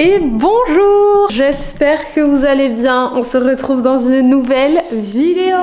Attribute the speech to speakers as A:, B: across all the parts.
A: Et bonjour, j'espère que vous allez bien. On se retrouve dans une nouvelle vidéo,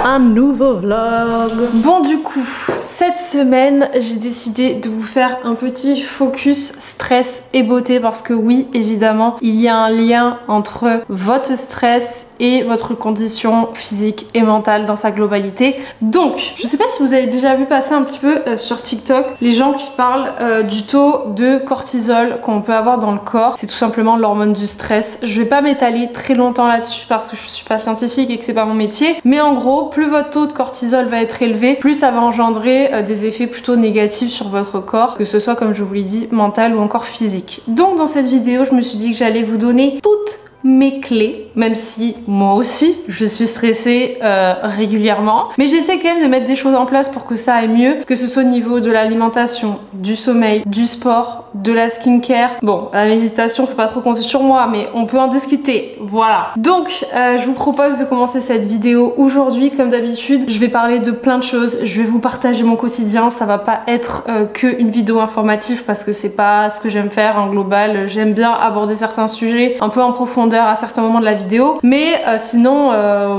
A: un nouveau vlog. Bon, du coup, cette semaine, j'ai décidé de vous faire un petit focus stress et beauté parce que oui, évidemment, il y a un lien entre votre stress et votre condition physique et mentale dans sa globalité. Donc, je sais pas si vous avez déjà vu passer un petit peu sur TikTok les gens qui parlent du taux de cortisol qu'on peut avoir dans le corps. C'est tout simplement l'hormone du stress. Je vais pas m'étaler très longtemps là-dessus parce que je suis pas scientifique et que c'est pas mon métier. Mais en gros, plus votre taux de cortisol va être élevé, plus ça va engendrer des effets plutôt négatifs sur votre corps, que ce soit, comme je vous l'ai dit, mental ou encore physique. Donc dans cette vidéo, je me suis dit que j'allais vous donner toutes mes clés, même si moi aussi je suis stressée régulièrement, mais j'essaie quand même de mettre des choses en place pour que ça aille mieux, que ce soit au niveau de l'alimentation, du sommeil, du sport, de la skincare. Bon, la méditation, faut pas trop compter sur moi, mais on peut en discuter, voilà. Donc je vous propose de commencer cette vidéo aujourd'hui. Comme d'habitude, je vais parler de plein de choses, je vais vous partager mon quotidien. Ça va pas être que une vidéo informative parce que c'est pas ce que j'aime faire en global. J'aime bien aborder certains sujets un peu en profondeur à certains moments de la vidéo, mais sinon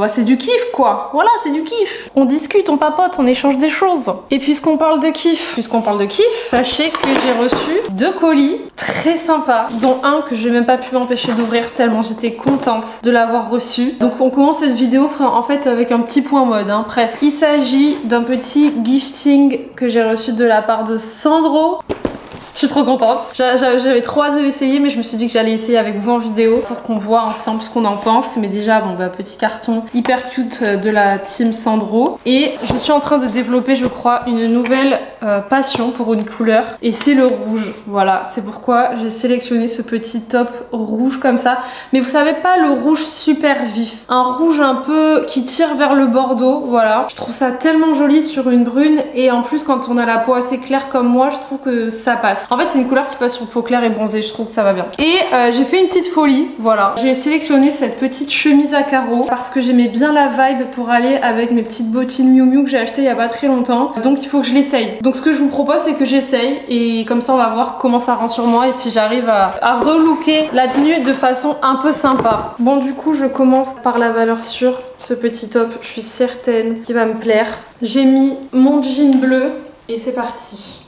A: c'est du kiff quoi. Voilà, c'est du kiff. On discute, on papote, on échange des choses. Et puisqu'on parle de kiff, sachez que j'ai reçu 2 colis très sympas, dont un que je n'ai même pas pu m'empêcher d'ouvrir tellement j'étais contente de l'avoir reçu. Donc on commence cette vidéo en fait avec un petit point mode, hein, presque. Il s'agit d'un petit gifting que j'ai reçu de la part de Sandro. Je suis trop contente. J'avais trop hâte d'essayer, mais je me suis dit que j'allais essayer avec vous en vidéo pour qu'on voit ensemble ce qu'on en pense. Mais déjà, bon bah petit carton hyper cute de la team Sandro. Et je suis en train de développer, je crois, une nouvelle passion pour une couleur. Et c'est le rouge. Voilà, c'est pourquoi j'ai sélectionné ce petit top rouge comme ça. Mais vous savez pas, le rouge super vif. Un rouge un peu qui tire vers le bordeaux. Voilà. Je trouve ça tellement joli sur une brune. Et en plus, quand on a la peau assez claire comme moi, je trouve que ça passe. En fait, c'est une couleur qui passe sur peau claire et bronzée, je trouve que ça va bien. Et j'ai fait une petite folie, voilà. J'ai sélectionné cette petite chemise à carreaux parce que j'aimais bien la vibe pour aller avec mes petites bottines Miu Miu que j'ai achetées il y a pas très longtemps. Donc il faut que je l'essaye. Donc ce que je vous propose, c'est que j'essaye et comme ça on va voir comment ça rend sur moi et si j'arrive à relooker la tenue de façon un peu sympa. Bon, du coup, je commence par la valeur sûre. Ce petit top, je suis certaine qu'il va me plaire. J'ai mis mon jean bleu et c'est parti.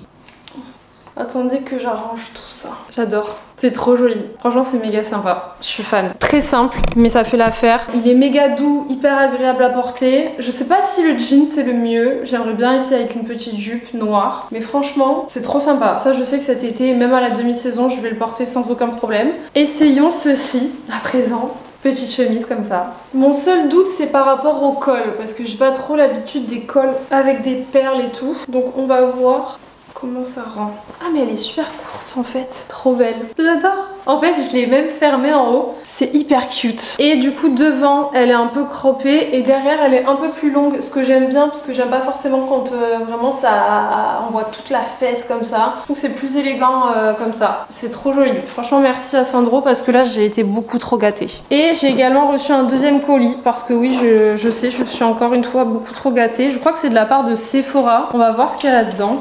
A: Attendez que j'arrange tout ça. J'adore. C'est trop joli. Franchement, c'est méga sympa. Je suis fan. Très simple, mais ça fait l'affaire. Il est méga doux, hyper agréable à porter. Je sais pas si le jean c'est le mieux. J'aimerais bien essayer avec une petite jupe noire. Mais franchement, c'est trop sympa. Ça, je sais que cet été, même à la demi-saison, je vais le porter sans aucun problème. Essayons ceci à présent. Petite chemise comme ça. Mon seul doute, c'est par rapport au col. Parce que j'ai pas trop l'habitude des cols avec des perles et tout. Donc on va voir comment ça rend. Ah mais elle est super courte en fait. Trop belle. J'adore. En fait je l'ai même fermée en haut. C'est hyper cute. Et du coup devant elle est un peu croppée et derrière elle est un peu plus longue. Ce que j'aime bien parce que j'aime pas forcément quand vraiment ça on voit toute la fesse comme ça. Je trouve que c'est plus élégant comme ça. C'est trop joli. Franchement merci à Sandro parce que là j'ai été beaucoup trop gâtée. Et j'ai également reçu un deuxième colis parce que oui je sais je suis encore une fois beaucoup trop gâtée. Je crois que c'est de la part de Sephora. On va voir ce qu'il y a là-dedans.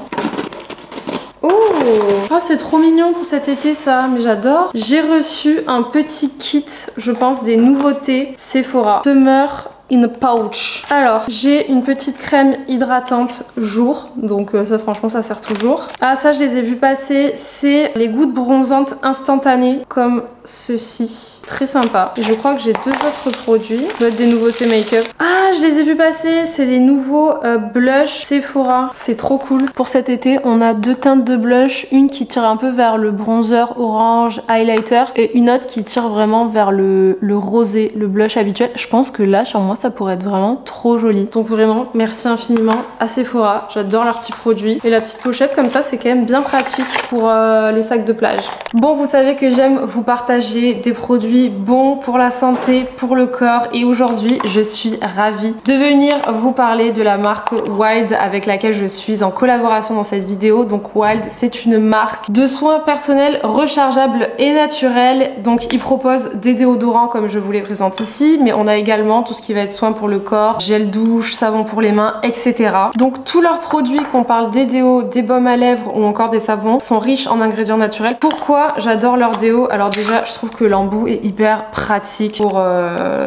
A: Oh, c'est trop mignon pour cet été ça, mais j'adore. J'ai reçu un petit kit, je pense des nouveautés Sephora. Summer in a pouch. Alors, j'ai une petite crème hydratante jour, donc ça franchement ça sert toujours. Ah ça je les ai vus passer, c'est les gouttes bronzantes instantanées comme ceci. Très sympa. Et je crois que j'ai 2 autres produits. Note des nouveautés make-up. Ah je les ai vus passer, c'est les nouveaux blush Sephora. C'est trop cool. Pour cet été, on a 2 teintes de blush, une qui tire un peu vers le bronzer orange highlighter et une autre qui tire vraiment vers le rosé, le blush habituel. Je pense que là sur moi ça pourrait être vraiment trop joli. Donc vraiment merci infiniment à Sephora. J'adore leurs petits produits. Et la petite pochette comme ça c'est quand même bien pratique pour les sacs de plage. Bon, vous savez que j'aime vous partager des produits bons pour la santé, pour le corps, et aujourd'hui je suis ravie de venir vous parler de la marque Wild avec laquelle je suis en collaboration dans cette vidéo. Donc Wild c'est une marque de soins personnels rechargeables et naturels. Donc ils proposent des déodorants comme je vous les présente ici, mais on a également tout ce qui va être être soin pour le corps, gel douche, savon pour les mains, etc. Donc tous leurs produits, qu'on parle des déos, des baumes à lèvres ou encore des savons, sont riches en ingrédients naturels. Pourquoi j'adore leurs déos? Alors déjà, je trouve que l'embout est hyper pratique pour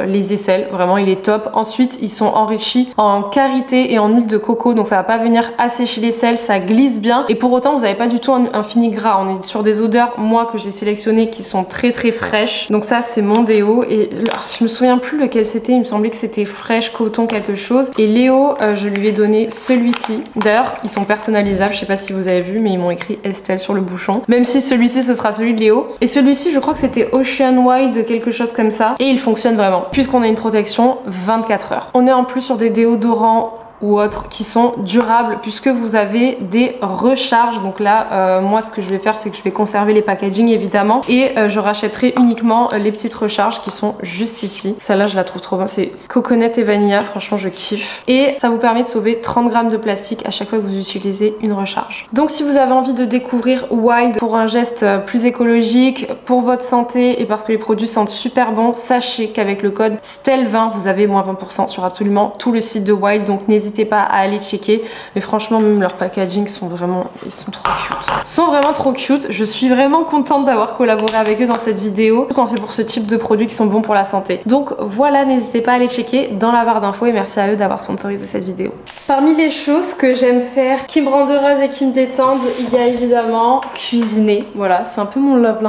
A: les aisselles, vraiment il est top. Ensuite, ils sont enrichis en karité et en huile de coco, donc ça va pas venir assécher les selles, ça glisse bien. Et pour autant, vous n'avez pas du tout un fini gras. On est sur des odeurs, moi, que j'ai sélectionnées qui sont très fraîches. Donc ça, c'est mon déo. Et je me souviens plus lequel c'était, il me semblait que c'était fraîche, coton, quelque chose. Et Léo, je lui ai donné celui-ci. D'ailleurs, ils sont personnalisables, je sais pas si vous avez vu, mais ils m'ont écrit Estelle sur le bouchon. Même si celui-ci, ce sera celui de Léo. Et celui-ci, je crois que c'était Ocean Wild, quelque chose comme ça. Et il fonctionne vraiment, puisqu'on a une protection 24 heures. On est en plus sur des déodorants ou autres qui sont durables puisque vous avez des recharges. Donc là moi ce que je vais faire, c'est que je vais conserver les packaging évidemment et je rachèterai uniquement les petites recharges qui sont juste ici. Celle-là je la trouve trop bonne, c'est coconut et vanilla, franchement je kiffe. Et ça vous permet de sauver 30 grammes de plastique à chaque fois que vous utilisez une recharge. Donc si vous avez envie de découvrir Wild pour un geste plus écologique, pour votre santé et parce que les produits sentent super bon, sachez qu'avec le code STEL20 vous avez moins 20% sur absolument tout le site de Wild. Donc n'hésitez pas à aller checker, mais franchement même leurs packaging sont vraiment, ils sont trop cute. Ils sont vraiment trop cute. Je suis vraiment contente d'avoir collaboré avec eux dans cette vidéo quand c'est pour ce type de produits qui sont bons pour la santé. Donc voilà, n'hésitez pas à aller checker dans la barre d'infos et merci à eux d'avoir sponsorisé cette vidéo. Parmi les choses que j'aime faire, qui me rendent heureuse et qui me détendent, il y a évidemment cuisiner. Voilà, c'est un peu mon love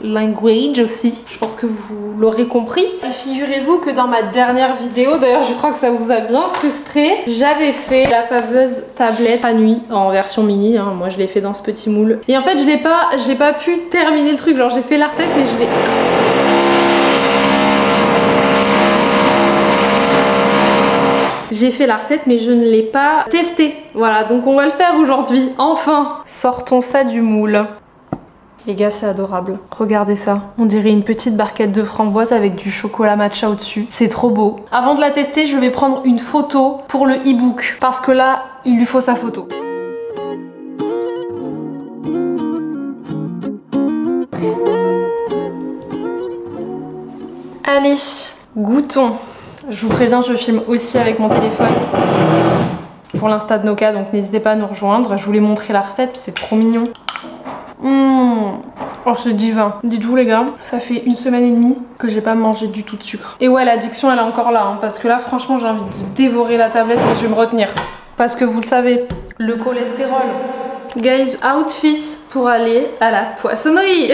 A: language aussi. Je pense que vous l'aurez compris. Et figurez-vous que dans ma dernière vidéo, d'ailleurs je crois que ça vous a bien frustré, j'avais fait la fameuse tablette à nuit en version mini, hein. Moi je l'ai fait dans ce petit moule. Et en fait j'ai pas pu terminer le truc, genre j'ai fait la recette mais je l'ai... J'ai fait la recette mais je ne l'ai pas testée. Voilà, donc on va le faire aujourd'hui, enfin. Sortons ça du moule. Les gars, c'est adorable. Regardez ça. On dirait une petite barquette de framboise avec du chocolat matcha au-dessus. C'est trop beau. Avant de la tester, je vais prendre une photo pour le e-book. Parce que là, il lui faut sa photo. Allez, goûtons. Je vous préviens, je filme aussi avec mon téléphone pour l'Insta de Noka, donc n'hésitez pas à nous rejoindre. Je voulais montrer la recette, c'est trop mignon. Oh c'est divin. Dites-vous les gars, ça fait 1 semaine et demie que j'ai pas mangé du tout de sucre. Et ouais, l'addiction elle est encore là, hein, parce que là franchement j'ai envie de dévorer la tablette mais je vais me retenir. Parce que vous le savez, le cholestérol. Guys, outfit pour aller à la poissonnerie.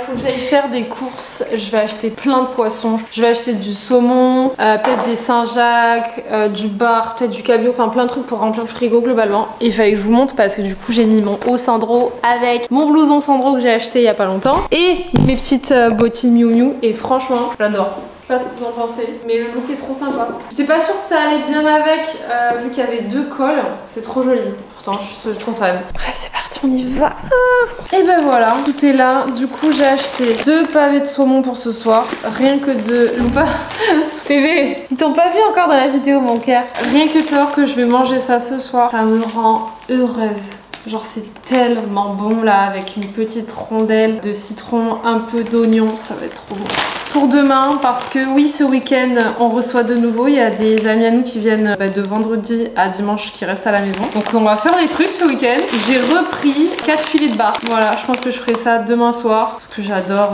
A: Faut que j'aille faire des courses. Je vais acheter plein de poissons. Je vais acheter du saumon, peut-être des Saint-Jacques, du bar, peut-être du cabillaud, enfin plein de trucs pour remplir le frigo globalement. Et il fallait que je vous montre parce que du coup j'ai mis mon haut Sandro avec mon blouson Sandro que j'ai acheté il y a pas longtemps et mes petites bottines Miu Miu et franchement j'adore. Je sais pas ce que vous en pensez, mais le look est trop sympa. J'étais pas sûre que ça allait bien avec, vu qu'il y avait 2 cols. C'est trop joli. Pourtant, je suis trop fan. Bref, c'est parti, on y va. Et ben voilà, tout est là. Du coup, j'ai acheté 2 pavés de saumon pour ce soir. Rien que de... Loupa. Bébé, ils t'ont pas vu encore dans la vidéo, mon cœur. Rien que de savoir que je vais manger ça ce soir, ça me rend heureuse. Genre c'est tellement bon là, avec une petite rondelle de citron, un peu d'oignon, ça va être trop bon. Pour demain, parce que oui, ce week-end on reçoit de nouveau, il y a des amis à nous qui viennent de vendredi à dimanche qui restent à la maison. Donc on va faire des trucs ce week-end. J'ai repris 4 filets de bar. Voilà, je pense que je ferai ça demain soir, parce que j'adore,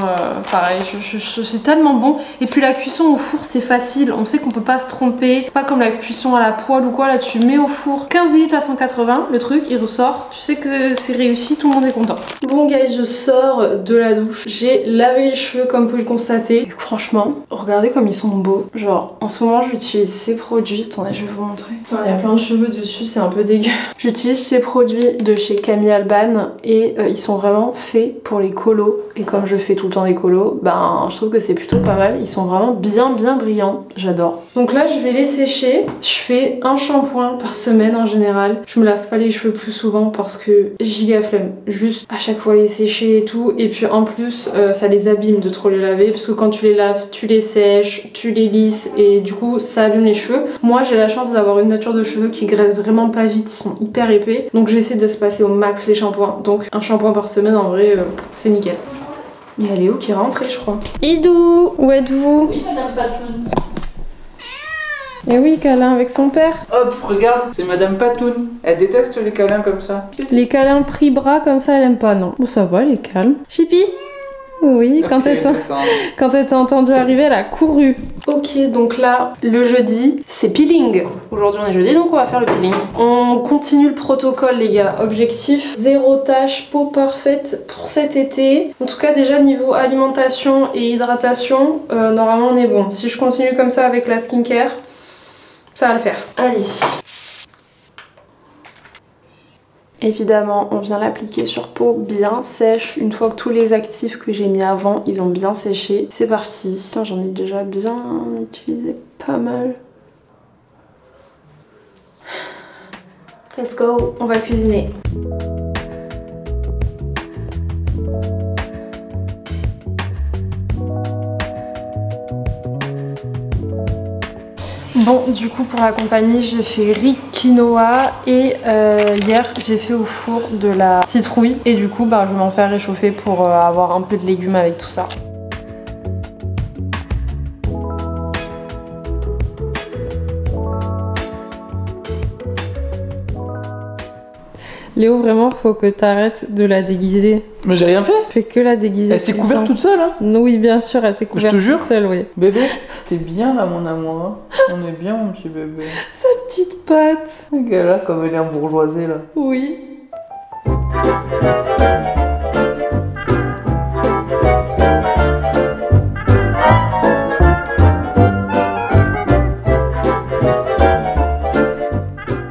A: pareil, c'est tellement bon. Et puis la cuisson au four c'est facile, on sait qu'on peut pas se tromper. C'est pas comme la cuisson à la poêle ou quoi, là tu mets au four 15 minutes à 180, le truc il ressort. Tu sais que c'est réussi, tout le monde est content. Bon guys, je sors de la douche. J'ai lavé les cheveux comme vous pouvez le constater. Et franchement, regardez comme ils sont beaux. Genre, en ce moment j'utilise ces produits. Attendez, je vais vous montrer. Putain, il y a plein de cheveux dessus, c'est un peu dégueu. J'utilise ces produits de chez Camille Alban et ils sont vraiment faits pour les colos. Et comme je fais tout le temps des colos, ben je trouve que c'est plutôt pas mal. Ils sont vraiment bien brillants. J'adore. Donc là, je vais les sécher. Je fais un shampoing par semaine en général. Je me lave pas les cheveux plus souvent parce que giga flemme. Juste à chaque fois les sécher et tout. Et puis en plus, ça les abîme de trop les laver parce que quand tu les laves, tu les sèches, tu les lisses et du coup ça abîme les cheveux. Moi j'ai la chance d'avoir une nature de cheveux qui graisse vraiment pas vite, ils sont hyper épais. Donc j'essaie de se passer au max les shampoings. Donc un shampoing par semaine en vrai c'est nickel. Il y a Léo qui est rentré je crois. Idou, où êtes-vous?
B: Oui madame Patoun.
A: Et oui, câlin avec son père.
B: Hop, regarde, c'est Madame Patoun. Elle déteste les câlins comme ça.
A: Les câlins pris bras comme ça, elle aime pas, non. Bon, ça va, elle est calme. Chippy? Oui, quand elle t'a entendu arriver, elle a couru. Ok, donc là, le jeudi, c'est peeling. Aujourd'hui, on est jeudi, donc on va faire le peeling. On continue le protocole, les gars. Objectif, 0 tache, peau parfaite pour cet été. En tout cas, déjà, niveau alimentation et hydratation, normalement, on est bon. Si je continue comme ça avec la skincare, ça va le faire. Allez. Évidemment, on vient l'appliquer sur peau bien sèche. Une fois que tous les actifs que j'ai mis avant, ils ont bien séché. C'est parti. J'en ai déjà bien utilisé pas mal. Let's go, on va cuisiner. Bon, du coup pour la compagnie j'ai fait riz quinoa et hier j'ai fait au four de la citrouille et du coup je vais m'en faire réchauffer pour avoir un peu de légumes avec tout ça. Léo, vraiment, faut que t'arrêtes de la déguiser.
B: Mais j'ai rien fait.
A: Fais que la déguiser.
B: Elle s'est couverte toute seule, hein?
A: Oui, bien sûr, elle s'est couverte
B: toute
A: seule, oui.
B: Bébé, t'es bien là, mon amour. Hein, on est bien, mon petit bébé.
A: Sa petite patte.
B: Regarde là, comme elle est bourgeoisée, là.
A: Oui.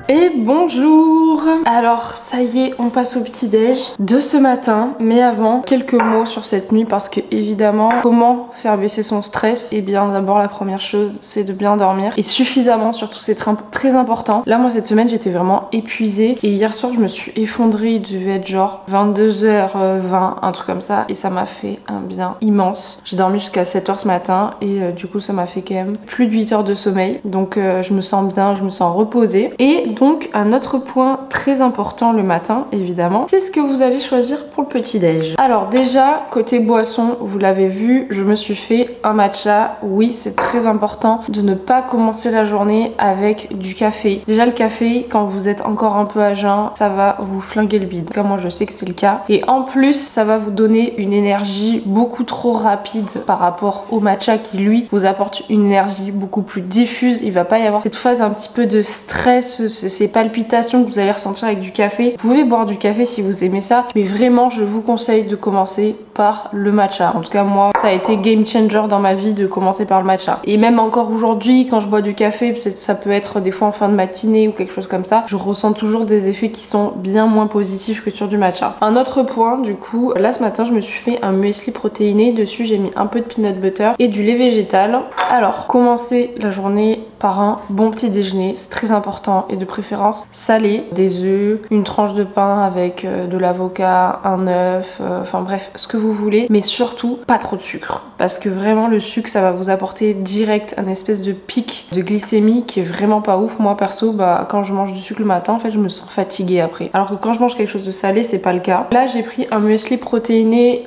A: Et bonjour. Alors ça y est, on passe au petit-déj de ce matin, mais avant quelques mots sur cette nuit parce que évidemment comment faire baisser son stress. Et bien d'abord la première chose c'est de bien dormir et suffisamment, surtout c'est très important. Là moi cette semaine j'étais vraiment épuisée et hier soir je me suis effondrée, il devait être genre 22h20, un truc comme ça, et ça m'a fait un bien immense. J'ai dormi jusqu'à 7h ce matin et du coup ça m'a fait quand même plus de 8 heures de sommeil, donc je me sens bien, je me sens reposée. Et donc un autre point très important le matin évidemment, c'est ce que vous allez choisir pour le petit déj. Alors déjà côté boisson, vous l'avez vu, je me suis fait un matcha. Oui, c'est très important de ne pas commencer la journée avec du café. Déjà le café, quand vous êtes encore un peu à jeun, ça va vous flinguer le bide, comme moi je sais que c'est le cas, et en plus ça va vous donner une énergie beaucoup trop rapide par rapport au matcha qui lui vous apporte une énergie beaucoup plus diffuse. Il va pas y avoir cette phase un petit peu de stress, ces palpitations que vous allez ressentir avec du café. Vous pouvez boire du café si vous aimez ça, mais vraiment je vous conseille de commencer par le matcha. En tout cas moi ça a été game changer dans ma vie de commencer par le matcha. Et même encore aujourd'hui quand je bois du café, peut-être ça peut être des fois en fin de matinée ou quelque chose comme ça, je ressens toujours des effets qui sont bien moins positifs que sur du matcha. Un autre point du coup, là ce matin je me suis fait un muesli protéiné. Dessus j'ai mis un peu de peanut butter et du lait végétal. Alors commencer la journée par un bon petit déjeuner, c'est très important, et de préférence salé, des œufs, une tranche de pain avec de l'avocat, un œuf, enfin bref ce que vous voulez, mais surtout pas trop de sucre parce que vraiment le sucre ça va vous apporter direct un espèce de pic de glycémie qui est vraiment pas ouf. Moi perso quand je mange du sucre le matin en fait je me sens fatiguée après, alors que quand je mange quelque chose de salé c'est pas le cas. Là j'ai pris un muesli protéiné,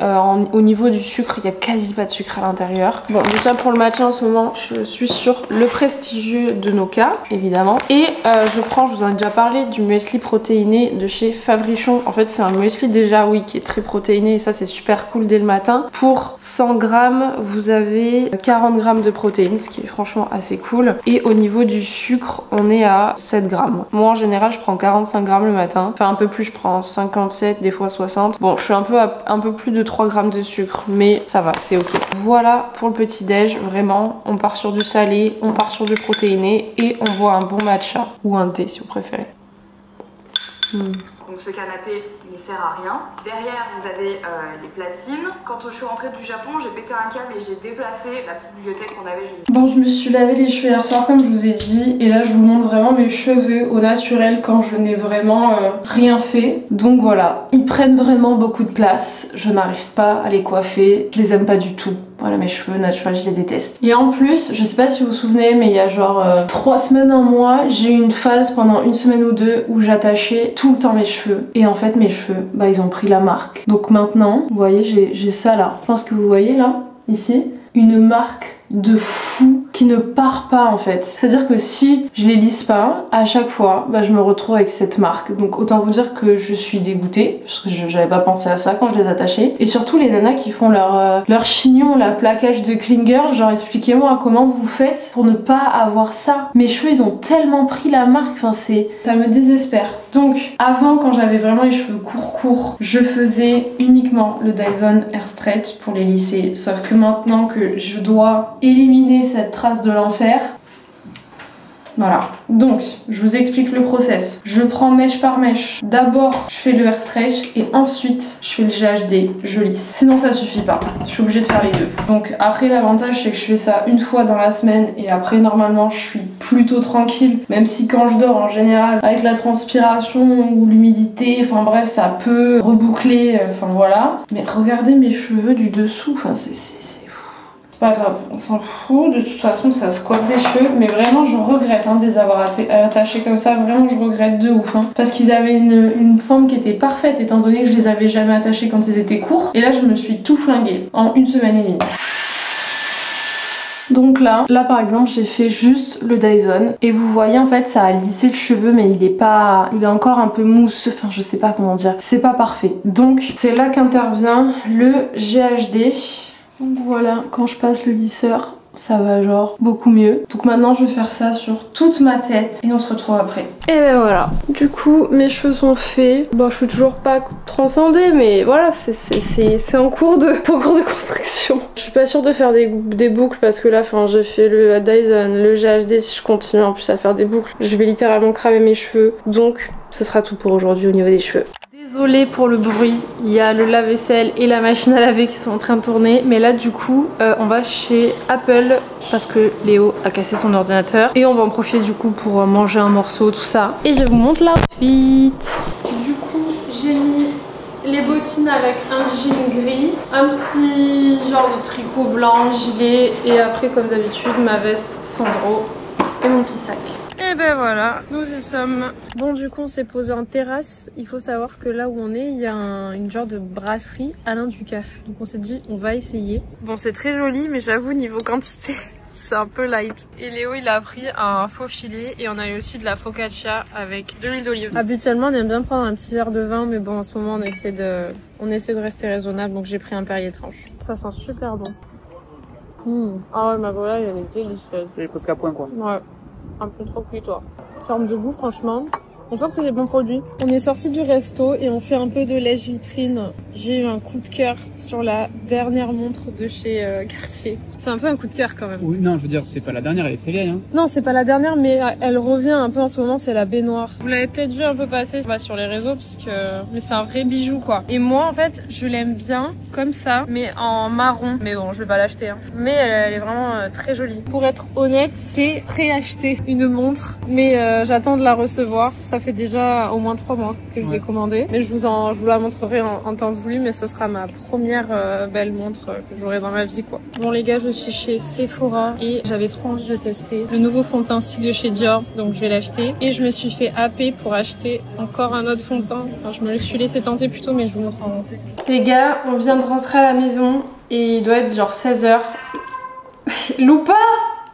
A: au niveau du sucre il y a quasi pas de sucre à l'intérieur. Bon déjà pour le matcha en ce moment je suis sur le prestigieux de Noka évidemment, et je vous en ai déjà parlé du muesli protéiné de chez Fabrichon. En fait c'est un muesli déjà oui qui est très protéiné et ça c'est super cool dès le matin. Pour 100 grammes vous avez 40 grammes de protéines, ce qui est franchement assez cool, et au niveau du sucre on est à 7 grammes. Moi en général je prends 45 grammes le matin, enfin un peu plus, je prends 57, des fois 60. Bon je suis un peu plus de 3 grammes de sucre, mais ça va, c'est ok. Voilà pour le petit déj, vraiment on part sur du salé, on part sur du protéiné et on boit un bon matcha ou un thé si vous préférez.
C: Donc ce canapé ne sert à rien. Derrière vous avez les platines. Quand je suis rentrée du Japon, j'ai pété un câble et j'ai déplacé la petite bibliothèque qu'on avait.
A: Bon, je me suis lavé les cheveux hier soir comme je vous ai dit, et là je vous montre vraiment mes cheveux au naturel quand je n'ai vraiment rien fait. Donc voilà, ils prennent vraiment beaucoup de place, je n'arrive pas à les coiffer, je les aime pas du tout. Voilà, mes cheveux naturels, je les déteste. Et en plus, je sais pas si vous vous souvenez, mais il y a genre 3 semaines, un mois, j'ai eu une phase pendant une semaine ou deux où j'attachais tout le temps mes cheveux. Et en fait, mes cheveux, ils ont pris la marque. Donc maintenant, vous voyez, j'ai ça là. Je pense que vous voyez là, ici, une marque de fou qui ne part pas en fait. C'est-à-dire que si je les lisse pas, à chaque fois, bah, je me retrouve avec cette marque. Donc autant vous dire que je suis dégoûtée, parce que j'avais pas pensé à ça quand je les attachais. Et surtout les nanas qui font leur chignon, la plaquage de Klinger, genre expliquez-moi comment vous faites pour ne pas avoir ça. Mes cheveux ils ont tellement pris la marque, enfin ça me désespère. Donc avant quand j'avais vraiment les cheveux courts, je faisais uniquement le Dyson Air Stretch pour les lisser. Sauf que maintenant que je dois éliminer cette trace de l'enfer, voilà, donc je vous explique le process. Je prends mèche par mèche. D'abord je fais le hair stretch et ensuite je fais le GHD, je lisse. Sinon ça suffit pas, je suis obligée de faire les deux. Donc après l'avantage c'est que je fais ça une fois dans la semaine et après normalement je suis plutôt tranquille. Même si quand je dors en général avec la transpiration ou l'humidité, enfin bref ça peut reboucler, enfin voilà. Mais regardez mes cheveux du dessous, enfin c'est pas grave, on s'en fout, de toute façon ça se coiffe des cheveux, mais vraiment je regrette de les avoir attachés comme ça, vraiment je regrette de ouf, parce qu'ils avaient une forme qui était parfaite étant donné que je les avais jamais attachés quand ils étaient courts, et là je me suis tout flingué en une semaine et demie. Donc là par exemple j'ai fait juste le Dyson et vous voyez en fait ça a lissé le cheveu mais il est encore un peu mousseux, enfin je sais pas comment dire, c'est pas parfait. Donc c'est là qu'intervient le GHD. Donc voilà, quand je passe le lisseur, ça va genre beaucoup mieux. Donc maintenant je vais faire ça sur toute ma tête et on se retrouve après. Et ben voilà, du coup mes cheveux sont faits. Bon je suis toujours pas transcendée mais voilà, c'est en cours de construction. Je suis pas sûre de faire des boucles parce que là j'ai fait le Dyson, le GHD, si je continue en plus à faire des boucles, je vais littéralement cramer mes cheveux. Donc ce sera tout pour aujourd'hui au niveau des cheveux. Désolée pour le bruit, il y a le lave-vaisselle et la machine à laver qui sont en train de tourner. Mais là du coup on va chez Apple parce que Léo a cassé son ordinateur. Et on va en profiter du coup pour manger un morceau, tout ça. Et je vous montre l'outfit. Du coup j'ai mis les bottines avec un jean gris, un petit genre de tricot blanc, gilet. Et après comme d'habitude ma veste Sandro et mon petit sac. Et ben voilà, nous y sommes. Bon du coup on s'est posé en terrasse. Il faut savoir que là où on est, il y a une genre de brasserie Alain Ducasse. Donc on s'est dit on va essayer. Bon c'est très joli mais j'avoue niveau quantité c'est un peu light. Et Léo il a pris un faux filet et on a eu aussi de la focaccia avec de l'huile d'olive. Habituellement on aime bien prendre un petit verre de vin mais bon en ce moment on essaie de rester raisonnable donc j'ai pris un Perrier tranche. Ça sent super bon. Ah ouais ma volaille elle est délicieuse.
B: Elle est presque à point quoi.
A: Ouais. Un peu trop cuit toi. En termes de goût franchement, on sent que c'est des bons produits. On est sorti du resto et on fait un peu de lèche-vitrine. J'ai eu un coup de cœur sur la dernière montre de chez Cartier. C'est un peu un coup de cœur quand même.
B: Oui, non, je veux dire, c'est pas la dernière, elle est très vieille. Hein.
A: Non, c'est pas la dernière, mais elle revient un peu en ce moment, c'est la baignoire. Vous l'avez peut-être vu un peu passer sur les réseaux, mais c'est un vrai bijou quoi. Et moi en fait, je l'aime bien comme ça, mais en marron. Mais bon, je vais pas l'acheter. Mais elle est vraiment très jolie. Pour être honnête, j'ai préacheté une montre, mais j'attends de la recevoir. Ça fait déjà au moins 3 mois que je l'ai commandée. Mais je vous la montrerai en temps voulu, mais ce sera ma première belle montre que j'aurai dans ma vie quoi. Bon les gars, je suis chez Sephora et j'avais trop envie de tester le nouveau fond de teint stick de chez Dior, donc je vais l'acheter. Et je me suis fait happer pour acheter encore un autre fond de teint. Enfin, je me le suis laissé tenter plus tôt, mais je vous montre en rentrée. Les gars, on vient de rentrer à la maison et il doit être genre 16h. Loupa,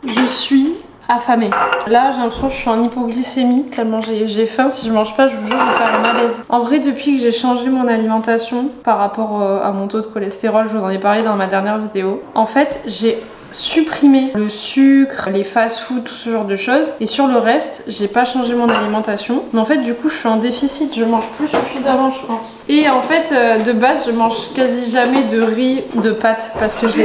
A: je suis affamée. Là j'ai l'impression que je suis en hypoglycémie tellement j'ai faim. Si je mange pas je vous jure je vais faire un malaise. En vrai depuis que j'ai changé mon alimentation par rapport à mon taux de cholestérol, je vous en ai parlé dans ma dernière vidéo, en fait j'ai supprimé le sucre, les fast-food, tout ce genre de choses. Et sur le reste, j'ai pas changé mon alimentation. Mais en fait, du coup, je suis en déficit. Je mange plus suffisamment, je pense. Et en fait, de base, je mange quasi jamais de riz, de pâtes parce que je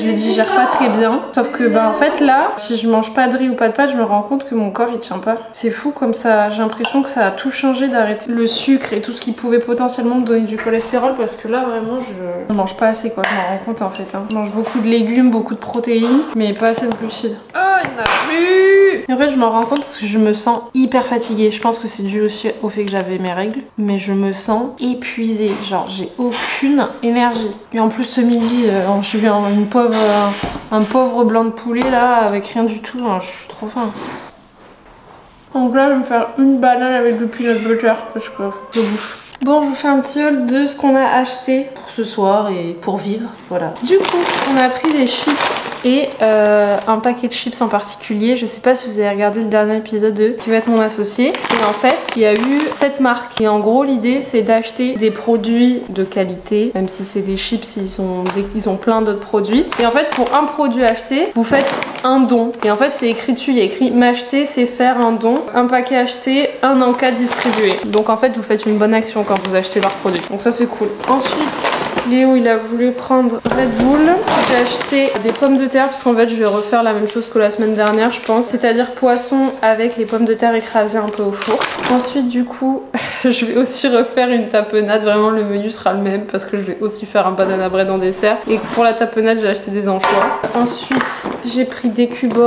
A: les digère pas très bien. Sauf que, en fait, là, si je mange pas de riz ou pas de pâtes, je me rends compte que mon corps, il tient pas. C'est fou comme ça. J'ai l'impression que ça a tout changé d'arrêter le sucre et tout ce qui pouvait potentiellement me donner du cholestérol parce que là, vraiment, je mange pas assez, quoi. Je m'en rends compte, en fait. Je mange beaucoup de légumes, beaucoup de protéines, mais pas assez de glucides. Oh, il n'y en a plus! Et en fait, je m'en rends compte parce que je me sens hyper fatiguée. Je pense que c'est dû aussi au fait que j'avais mes règles, mais je me sens épuisée. Genre, j'ai aucune énergie. Et en plus, ce midi, je suis un pauvre blanc de poulet là, avec rien du tout. Je suis trop faim. Donc là, je vais me faire une banane avec du peanut butter parce que je bouffe. Bon, je vous fais un petit haul de ce qu'on a acheté pour ce soir et pour vivre, voilà. Du coup, on a pris des chips et un paquet de chips en particulier. Je sais pas si vous avez regardé le dernier épisode de Qui va être mon associé. Et en fait, il y a eu cette marque. Et en gros, l'idée, c'est d'acheter des produits de qualité, même si c'est des chips, ils ont plein d'autres produits. Et en fait, pour un produit acheté, vous faites un don. Et en fait, c'est écrit dessus, il y a écrit m'acheter, c'est faire un don. Un paquet acheté, un en cas distribué. Donc en fait, vous faites une bonne action quand vous achetez leurs produits. Donc ça, c'est cool. Ensuite, Léo, il a voulu prendre Red Bull. J'ai acheté des pommes de terre parce qu'en fait, je vais refaire la même chose que la semaine dernière, je pense. C'est-à-dire poisson avec les pommes de terre écrasées un peu au four. Ensuite, du coup, je vais aussi refaire une tapenade. Vraiment, le menu sera le même parce que je vais aussi faire un banana bread en dessert. Et pour la tapenade, j'ai acheté des anchois. Ensuite, j'ai pris des cubes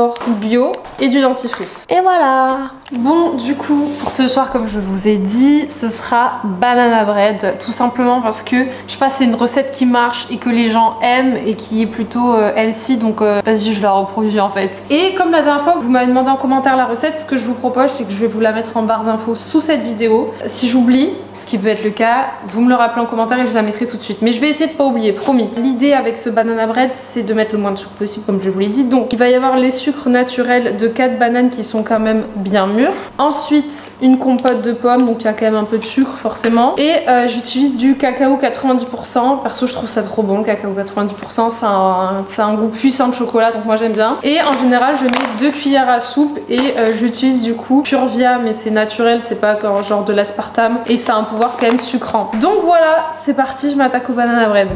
A: bio et du dentifrice. Et voilà. Bon, du coup, pour ce soir, comme je vous ai dit, ce sera banana bread. Tout simplement parce que, je sais pas, c'est une recette qui marche et que les gens aiment et qui est plutôt healthy. Donc, vas-y, je la reproduis en fait. Et comme la dernière fois, vous m'avez demandé en commentaire la recette, ce que je vous propose, c'est que je vais vous la mettre en barre d'infos sous cette vidéo. Si j'oublie, ce qui peut être le cas, vous me le rappelez en commentaire et je la mettrai tout de suite. Mais je vais essayer de pas oublier, promis. L'idée avec ce banana bread, c'est de mettre le moins de sucre possible, comme je vous l'ai dit. Donc, il va y avoir les sucres naturels de 4 bananes qui sont quand même bien mûrs. Ensuite, une compote de pommes, donc il y a quand même un peu de sucre forcément. Et j'utilise du cacao 90%. Perso, je trouve ça trop bon, le cacao 90%. C'est un goût puissant de chocolat, donc moi j'aime bien. Et en général, je mets 2 cuillères à soupe et j'utilise du coup Purvia, mais c'est naturel, c'est pas genre de l'aspartame. Et ça a un pouvoir quand même sucrant. Donc voilà, c'est parti, je m'attaque au banana bread.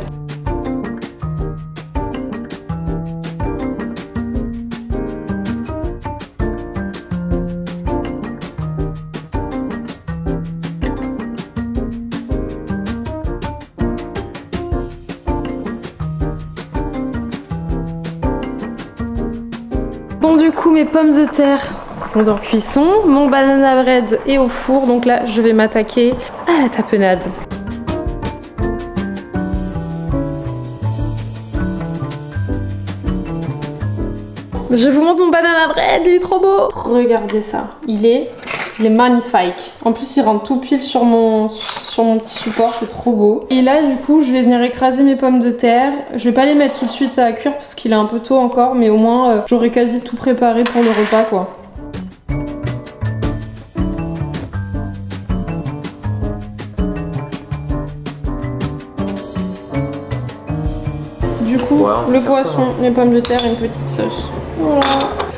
A: Bon, du coup, mes pommes de terre sont en cuisson, mon banana bread est au four, donc là je vais m'attaquer à la tapenade. Je vous montre mon banana bread, il est trop beau. Regardez ça, il est magnifique. En plus il rentre tout pile sur mon petit support, c'est trop beau. Et là du coup je vais venir écraser mes pommes de terre. Je vais pas les mettre tout de suite à cuire parce qu'il est un peu tôt encore, mais au moins j'aurai quasi tout préparé pour le repas quoi. Du coup, ouais, le poisson, les pommes de terre et une petite sauce. Voilà.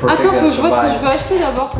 A: Attends, faut que je vois si je peux acheter d'abord.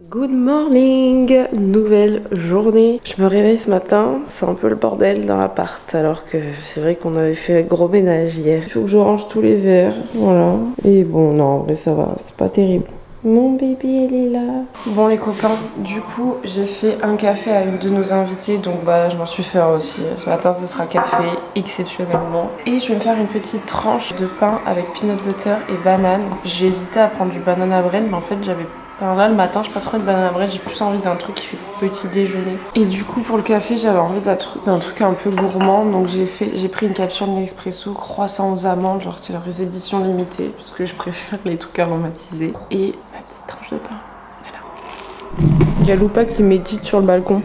A: Good morning, nouvelle journée. Je me réveille ce matin, c'est un peu le bordel dans l'appart alors que c'est vrai qu'on avait fait gros ménage hier. Il faut que je range tous les verres, voilà. Et bon, non, en vrai ça va, c'est pas terrible. Mon bébé, elle est là. Bon les copains, du coup j'ai fait un café à une de nos invitées, donc bah je m'en suis fait un aussi. Ce matin ce sera café exceptionnellement. Et je vais me faire une petite tranche de pain avec peanut butter et banane. J'ai hésité à prendre du banana bread, mais en fait j'avais... Alors là le matin je pas trop de banana bread, j'ai plus envie d'un truc qui fait petit déjeuner. Et du coup pour le café j'avais envie d'un truc un peu gourmand, donc j'ai pris une capsule Nespresso croissant aux amandes, genre c'est leur édition limitée parce que je préfère les trucs aromatisés. Et ma petite tranche de pain, voilà. Il y a Loupa qui médite sur le balcon.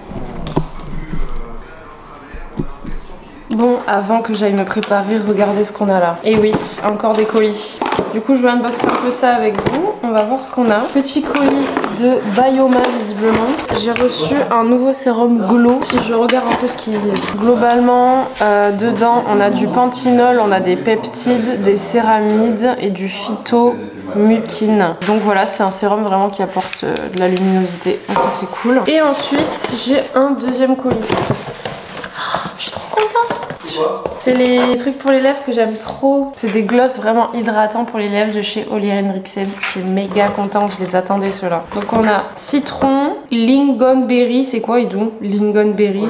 A: Bon, avant que j'aille me préparer, regardez ce qu'on a là. Et oui, encore des colis. Du coup, je vais unboxer un peu ça avec vous. On va voir ce qu'on a. Petit colis de Bioma, visiblement. J'ai reçu un nouveau sérum Glow. Si je regarde un peu ce qu'ils disent. Globalement, dedans, on a du panthenol, on a des peptides, des céramides et du phytomucine. Donc voilà, c'est un sérum vraiment qui apporte de la luminosité. Donc ça, c'est cool. Et ensuite, j'ai un deuxième colis. Je suis trop contente. C'est les trucs pour les lèvres que j'aime trop. C'est des gloss vraiment hydratants pour les lèvres de chez Ole Henriksen. Je suis méga contente, je les attendais ceux-là. Donc on a citron, lingonberry, c'est quoi Idou? Lingonberry.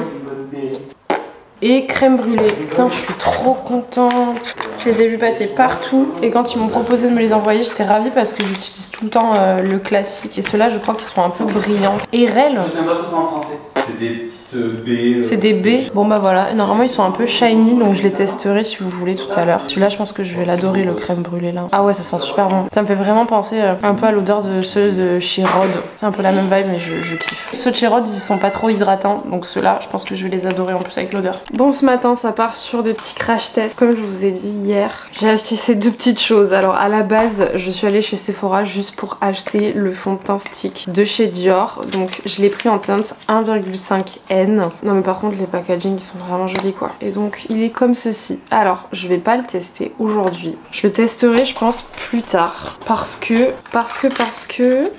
A: Et crème brûlée. Putain, je suis trop contente. Je les ai vus passer partout. Et quand ils m'ont proposé de me les envoyer, j'étais ravie parce que j'utilise tout le temps le classique. Et ceux-là, je crois qu'ils sont un peu brillants. Et Rel.
B: Je sais pas ce que c'est en français.
D: C'est des petites baies.
A: C'est des baies. Bon bah voilà, normalement ils sont un peu shiny donc je les testerai si vous voulez tout à l'heure. Celui-là je pense que je vais l'adorer, le crème brûlée là. Ah ouais, ça sent super bon. Ça me fait vraiment penser un peu à l'odeur de ceux de chez Rhode. C'est un peu la même vibe mais je kiffe. Ceux de chez Rhode ils sont pas trop hydratants donc ceux-là je pense que je vais les adorer en plus avec l'odeur. Bon, ce matin ça part sur des petits crash tests. Comme je vous ai dit hier, j'ai acheté ces deux petites choses. Alors à la base je suis allée chez Sephora juste pour acheter le fond de teint stick de chez Dior. Donc je l'ai pris en teinte 1,5N. Non mais par contre les packaging ils sont vraiment jolis quoi. Et donc il est comme ceci. Alors je vais pas le tester aujourd'hui. Je le testerai je pense plus tard. Parce que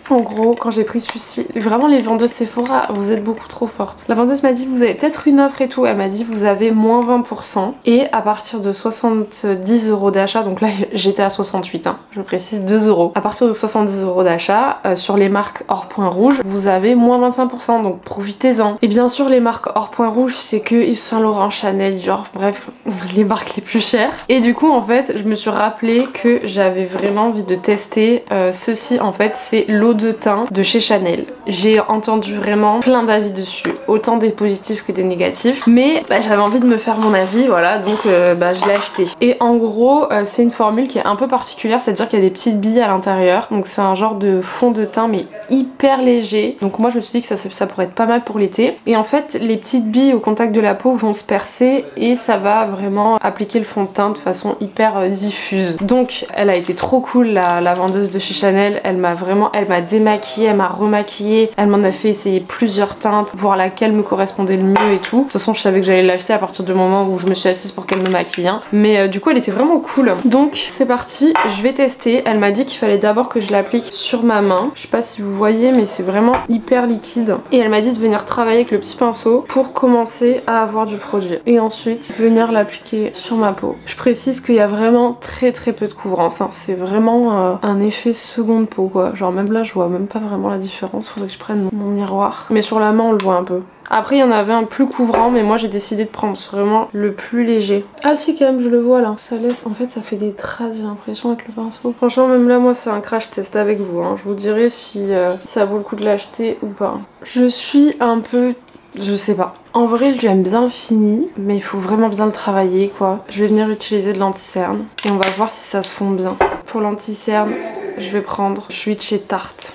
A: en gros quand j'ai pris celui-ci, vraiment les vendeuses Sephora vous êtes beaucoup trop fortes. La vendeuse m'a dit vous avez peut-être une offre et tout. Elle m'a dit vous avez moins 20% et à partir de 70 € d'achat, donc là j'étais à 68 hein, je précise 2 €. À partir de 70 € d'achat sur les marques hors point rouge vous avez moins 25% donc profitez-en. Et bien sûr les marques hors point rouge c'est que Yves Saint Laurent, Chanel, Dior, bref les marques les plus chères. Et du coup en fait je me suis rappelé que j'avais vraiment envie de tester ceci. En fait c'est l'eau de teint de chez Chanel. J'ai entendu vraiment plein d'avis dessus, autant des positifs que des négatifs, mais j'avais envie de me faire mon avis, voilà, donc je l'ai acheté. Et en gros c'est une formule qui est un peu particulière, c'est à dire qu'il y a des petites billes à l'intérieur, donc c'est un genre de fond de teint mais hyper léger. Donc moi je me suis dit que ça pourrait être pas mal pour l'été. Et en fait les petites billes au contact de la peau vont se percer et ça va vraiment appliquer le fond de teint de façon hyper diffuse. Donc elle a été trop cool la vendeuse de chez Chanel, elle m'a démaquillée, elle m'a remaquillée, elle m'en a fait essayer plusieurs teintes pour voir laquelle me correspondait le mieux et tout. De toute façon je savais que j'allais l'acheter à partir du moment où je me suis assise pour qu'elle me maquille hein. Mais du coup elle était vraiment cool. Donc c'est parti, je vais tester. Elle m'a dit qu'il fallait d'abord que je l'applique sur ma main. Je sais pas si vous voyez mais c'est vraiment hyper liquide. Et elle m'a dit de venir travailler avec le petit pinceau pour commencer à avoir du produit. Et ensuite venir l'appliquer sur ma peau. Je précise qu'il y a vraiment très peu de couvrance hein. C'est vraiment un effet seconde peau quoi. Genre même là je vois même pas vraiment la différence. Faudrait que je prenne mon miroir. Mais sur la main on le voit un peu. Après il y en avait un plus couvrant mais moi j'ai décidé de prendre vraiment le plus léger. Ah si quand même je le vois là. Ça laisse, en fait ça fait des traces j'ai l'impression avec le pinceau. Franchement même là moi c'est un crash test avec vous hein. Je vous dirai si ça vaut le coup de l'acheter ou pas. Je suis un peu... je sais pas. En vrai j'aime bien le fini mais il faut vraiment bien le travailler quoi. Je vais venir utiliser de l'anti-cerne et on va voir si ça se fond bien. Pour l'anti-cerne je vais prendre celui de chez Tarte.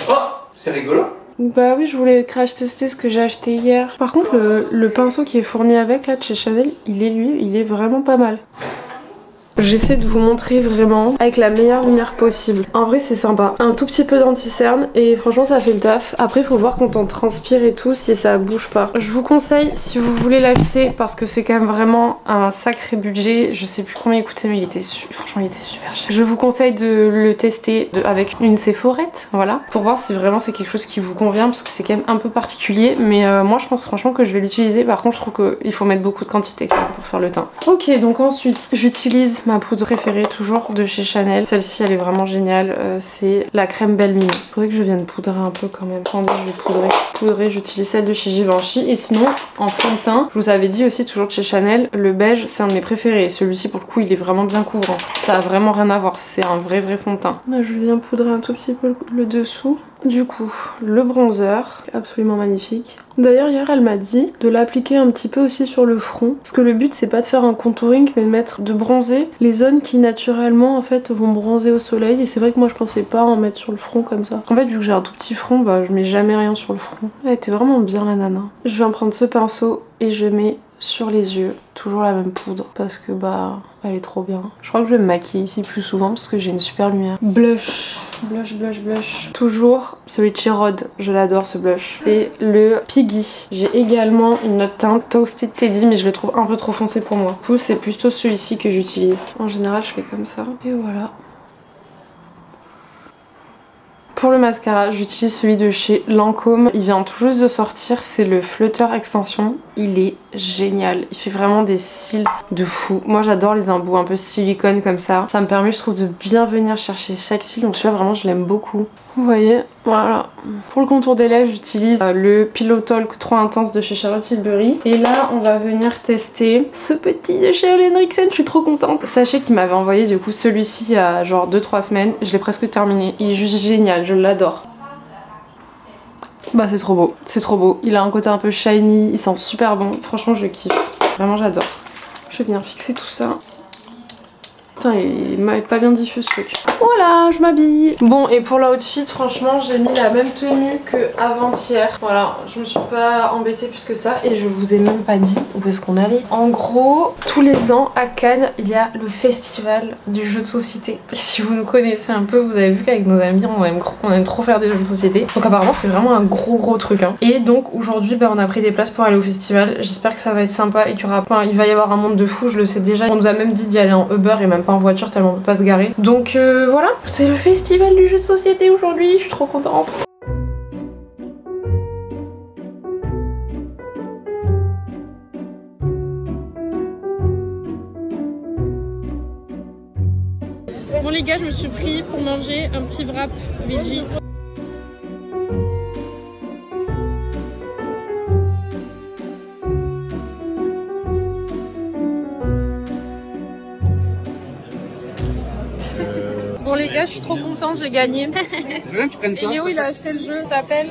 B: Oh, c'est rigolo.
A: Bah oui, je voulais crash tester ce que j'ai acheté hier. Par contre le pinceau qui est fourni avec là de chez Chanel, il est vraiment pas mal. J'essaie de vous montrer vraiment avec la meilleure lumière possible. En vrai c'est sympa. Un tout petit peu d'anti-cerne et franchement ça fait le taf. Après il faut voir quand on transpire et tout si ça bouge pas. Je vous conseille si vous voulez l'acheter parce que c'est quand même vraiment un sacré budget. Je sais plus combien il coûtait mais franchement il était super cher. Je vous conseille de le tester avec une Sephorette, voilà, pour voir si vraiment c'est quelque chose qui vous convient parce que c'est quand même un peu particulier. Mais moi je pense franchement que je vais l'utiliser. Par contre je trouve qu'il faut mettre beaucoup de quantité quand même pour faire le teint. Ok, donc ensuite j'utilise ma poudre préférée toujours de chez Chanel. Celle-ci elle est vraiment géniale, c'est la crème Belle Mimi. Faudrait que je vienne poudrer un peu quand même. Attendez, je vais poudrer, j'utilise celle de chez Givenchy. Et sinon en fond de teint, je vous avais dit aussi toujours de chez Chanel, le beige c'est un de mes préférés. Celui-ci pour le coup il est vraiment bien couvrant. Ça a vraiment rien à voir, c'est un vrai fond de teint. Là je viens poudrer un tout petit peu le dessous. Du coup, le bronzer, absolument magnifique. D'ailleurs hier elle m'a dit de l'appliquer un petit peu aussi sur le front. Parce que le but c'est pas de faire un contouring mais de bronzer les zones qui naturellement en fait vont bronzer au soleil. Et c'est vrai que moi je pensais pas en mettre sur le front comme ça. En fait vu que j'ai un tout petit front, je mets jamais rien sur le front. Elle était vraiment bien la nana. Je viens prendre ce pinceau et je mets sur les yeux toujours la même poudre parce que elle est trop bien. Je crois que je vais me maquiller ici plus souvent parce que j'ai une super lumière. Blush. Toujours celui de chez Rhode, je l'adore ce blush. C'est le Piggy. J'ai également une autre teinte Toasted Teddy mais je le trouve un peu trop foncé pour moi. Du coup c'est plutôt celui-ci que j'utilise. En général je fais comme ça et voilà. Pour le mascara, j'utilise celui de chez Lancôme. Il vient tout juste de sortir, c'est le Flutter Extension. Il est génial, il fait vraiment des cils de fou. Moi j'adore les embouts un peu silicone comme ça. Ça me permet je trouve de bien venir chercher chaque cil, donc celui-là vraiment je l'aime beaucoup. Vous voyez, voilà. Pour le contour des lèvres, j'utilise le Pillow Talk trop intense de chez Charlotte Tilbury. Et là, on va venir tester ce petit de chez Ole Henriksen. Je suis trop contente. Sachez qu'il m'avait envoyé du coup celui-ci il y a genre 2-3 semaines. Je l'ai presque terminé. Il est juste génial, je l'adore. Bah c'est trop beau, c'est trop beau. Il a un côté un peu shiny, il sent super bon. Franchement je kiffe, vraiment j'adore. Je vais venir fixer tout ça. Putain, il m'a pas bien diffus ce truc. Voilà, je m'habille. Bon, et pour l'outfit, franchement, j'ai mis la même tenue que avant-hier. Voilà, je me suis pas embêtée plus que ça. Et je vous ai même pas dit où est-ce qu'on allait. En gros, tous les ans, à Cannes, il y a le festival du jeu de société. Et si vous nous connaissez un peu, vous avez vu qu'avec nos amis, on aime trop faire des jeux de société. Donc apparemment, c'est vraiment un gros truc. Hein. Et donc, aujourd'hui, bah, on a pris des places pour aller au festival. J'espère que ça va être sympa et qu'il y aura pas... Il va y avoir un monde de fou, je le sais déjà. On nous a même dit d'y aller en Uber et même pas en voiture tellement on peut pas se garer. Donc voilà, c'est le festival du jeu de société aujourd'hui, je suis trop contente. Bon les gars, je me suis pris pour manger un petit wrap veggie. Bon les gars, je suis trop contente, j'ai gagné.
B: Je veux bien que tu prennes ça.
A: Et Léo il a acheté le jeu, ça s'appelle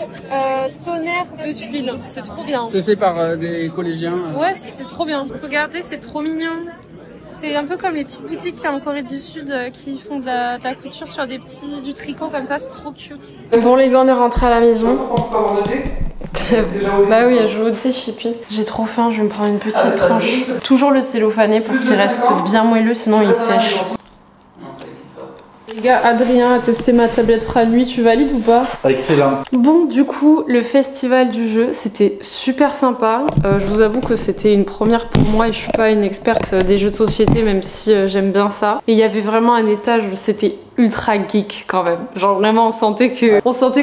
A: Tonnerre de tuiles, c'est trop bien.
B: C'est fait par des collégiens.
A: Ouais, c'est trop bien. Regardez, c'est trop mignon. C'est un peu comme les petites boutiques qu'il y a en Corée du Sud qui font de la couture sur du tricot comme ça, c'est trop cute. Bon les gars, on est rentrés à la maison. Bah oui, je joue au thé, chippy. J'ai trop faim, je vais me prendre une petite tranche. Toujours le cellophané pour qu'il reste bien moelleux, sinon il sèche. Les gars, Adrien a testé ma tablette Franui, tu valides ou pas?
D: Excellent.
A: Bon, du coup, le festival du jeu, c'était super sympa. Je vous avoue que c'était une première pour moi et je suis pas une experte des jeux de société, même si j'aime bien ça. Et il y avait vraiment un étage, c'était ultra geek quand même. Genre vraiment, on sentait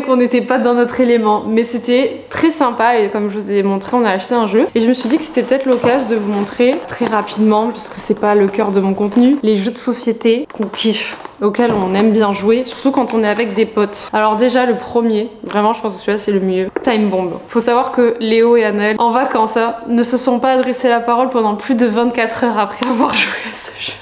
A: qu'on n'était pas dans notre élément. Mais c'était très sympa et comme je vous ai montré, on a acheté un jeu. Et je me suis dit que c'était peut-être l'occasion de vous montrer très rapidement, puisque c'est pas le cœur de mon contenu, les jeux de société qu'on kiffe, auxquels on aime bien jouer, surtout quand on est avec des potes. Alors déjà le premier, vraiment je pense que celui-là c'est le mieux, Time Bomb. Faut savoir que Léo et Anaël, en vacances, ne se sont pas adressé la parole pendant plus de 24 heures après avoir joué à ce jeu.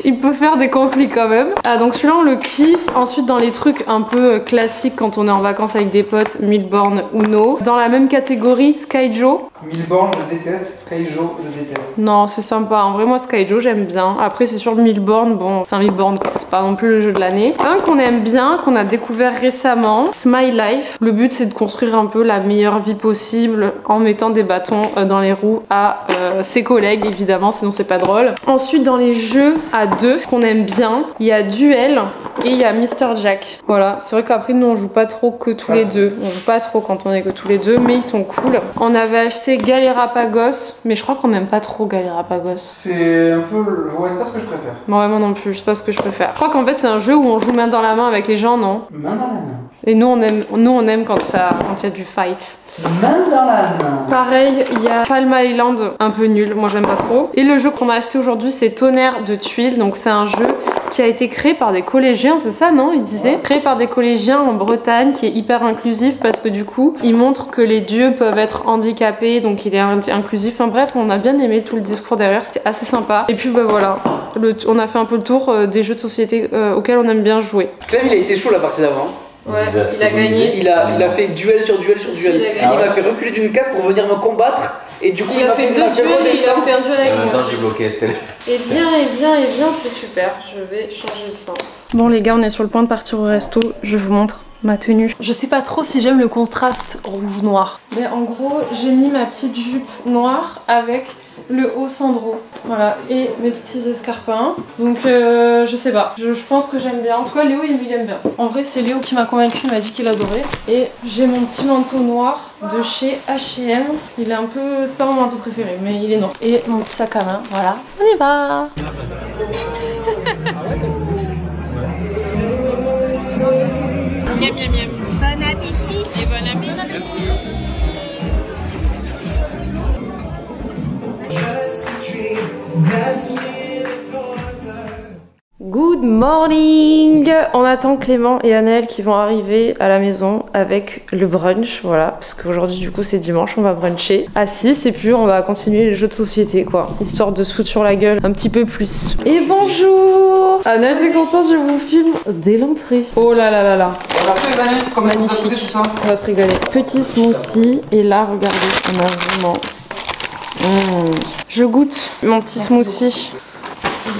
A: Il peut faire des conflits quand même. Ah, donc celui-là on le kiffe. Ensuite dans les trucs un peu classiques quand on est en vacances avec des potes, Milborn, Uno. Dans la même catégorie, Skyjo.
B: Milborn je déteste, Skyjo je déteste.
A: Non c'est sympa, en vrai moi Skyjo j'aime bien. Après c'est sur le Milborn, bon c'est un Milborn quoi, c'est pas non plus le jeu de l'année. Un qu'on aime bien, qu'on a découvert récemment, Smile Life. Le but c'est de construire un peu la meilleure vie possible en mettant des bâtons dans les roues à ses collègues évidemment, sinon c'est pas drôle. Ensuite dans les jeux à deux qu'on aime bien, il y a Duel et il y a Mr Jack. Voilà, c'est vrai qu'après nous on joue pas trop que tous les deux, on joue pas trop quand on est que tous les deux, mais ils sont cool. On avait acheté Galerapagos, mais je crois qu'on n'aime pas trop Galerapagos.
B: C'est un peu... Ouais, c'est pas ce que je préfère.
A: Ouais, moi non plus, c'est pas ce que je préfère. Je crois qu'en fait c'est un jeu où on joue main dans la main avec les gens, non?
B: Main dans la main.
A: Et nous on aime quand il y a du fight.
B: Main dans la main.
A: Pareil, il y a Palm Island, un peu nul, moi j'aime pas trop. Et le jeu qu'on a acheté aujourd'hui, c'est Tonnerre de tuiles. Donc c'est un jeu qui a été créé par des collégiens, c'est ça, non? Il disait. Créé par des collégiens en Bretagne, qui est hyper inclusif parce que du coup, il montre que les dieux peuvent être handicapés, donc il est inclusif. Enfin bref, on a bien aimé tout le discours derrière, c'était assez sympa. Et puis bah voilà, on a fait un peu le tour des jeux de société auxquels on aime bien jouer.
E: Clem, il a été chaud la partie d'avant.
A: Ouais, il a gagné.
E: Il a fait duel sur duel sur duel. Il m'a fait reculer d'une case pour venir me combattre. Et du coup,
A: il a fait 2 duels et il a fait un duel avec moi.
D: En même temps, j'ai bloqué Estelle.
A: Et bien, c'est super. Je vais changer le sens. Bon les gars, on est sur le point de partir au resto. Je vous montre ma tenue. Je sais pas trop si j'aime le contraste rouge-noir. Mais en gros, j'ai mis ma petite jupe noire avec le haut Sandro, voilà, et mes petits escarpins. Donc je sais pas, je pense que j'aime bien. En tout cas Léo il aime bien. En vrai c'est Léo qui m'a convaincu, il m'a dit qu'il adorait. Et j'ai mon petit manteau noir de chez H&M. Il est un peu, c'est pas mon manteau préféré mais il est noir. Et mon petit sac à main, voilà, on y va. Miam miam miam.
F: Bon appétit.
A: Et bon appétit. Good Good morning. On attend Clément et Anaël qui vont arriver à la maison avec le brunch, voilà, parce qu'aujourd'hui du coup c'est dimanche, on va bruncher à 6 et puis on va continuer les jeux de société quoi, histoire de se foutre sur la gueule un petit peu plus. Et bonjour Anaël, t'es contente, je vous filme dès l'entrée. Oh là là là là. Magnifique, on va se régaler. Petit smoothie et là regardez, on a vraiment... Je goûte mon petit smoothie.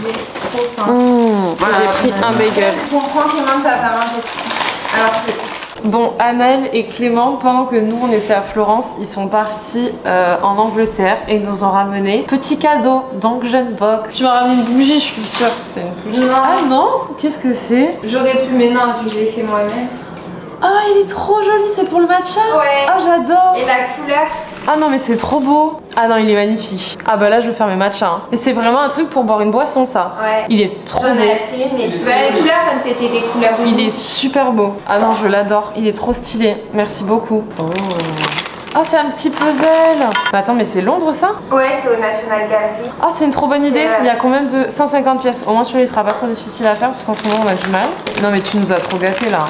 C: J'ai trop faim.
A: J'ai pris un bagel.
C: Je comprends que Clément t'a pas mangé. Alors que...
A: Bon, Anaël et Clément, pendant que nous on était à Florence, ils sont partis en Angleterre et ils nous ont ramené petit cadeau, donc jeune box. Tu m'as ramené une bougie, je suis sûre. C'est une bougie.
C: Non.
A: Ah non? Qu'est-ce que c'est?
C: J'aurais pu, mais non, vu que je l'ai fait moi-même.
A: Ah, il est trop joli, c'est pour le matcha?
C: Ouais.
A: Ah, j'adore.
C: Et la couleur?
A: Ah non, mais c'est trop beau. Ah non, il est magnifique. Ah bah là, je vais faire mes matchas. Hein. Et c'est vraiment un truc pour boire une boisson, ça.
C: Ouais.
A: Il est trop
C: J'en
A: beau.
C: ai acheté une, mais c'est pas les couleurs comme c'était des couleurs.
A: Il est super beau. Ah non, je l'adore. Il est trop stylé. Merci beaucoup. Oh. Ah, c'est un petit puzzle. Bah attends, mais c'est Londres, ça?
C: Ouais, c'est au National Gallery.
A: Ah, c'est une trop bonne idée.
C: vrai.
A: Il y a combien de... 150 pièces. Au moins, celui-là, il sera pas trop difficile à faire parce qu'en ce moment, on a du mal. Non, mais tu nous as trop gâtés, là.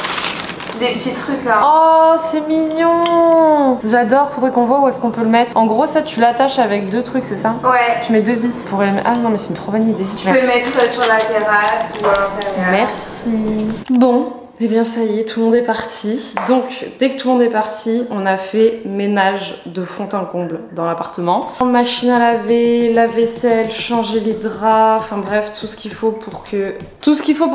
C: C'est des petits trucs, hein.
A: Oh, c'est mignon. J'adore. Faudrait qu'on voit où est-ce qu'on peut le mettre. En gros, ça, tu l'attaches avec deux trucs, c'est ça?
C: Ouais.
A: Tu mets deux vis. Pour les... Ah non, mais c'est une trop bonne idée.
C: Tu peux le mettre sur la terrasse ou à l'intérieur.
A: Merci. Bon. Eh bien ça y est, tout le monde est parti. Donc dès que tout le monde est parti, on a fait ménage de fond en comble dans l'appartement. Machine à laver, la vaisselle, changer les draps, enfin bref, tout ce qu'il faut pour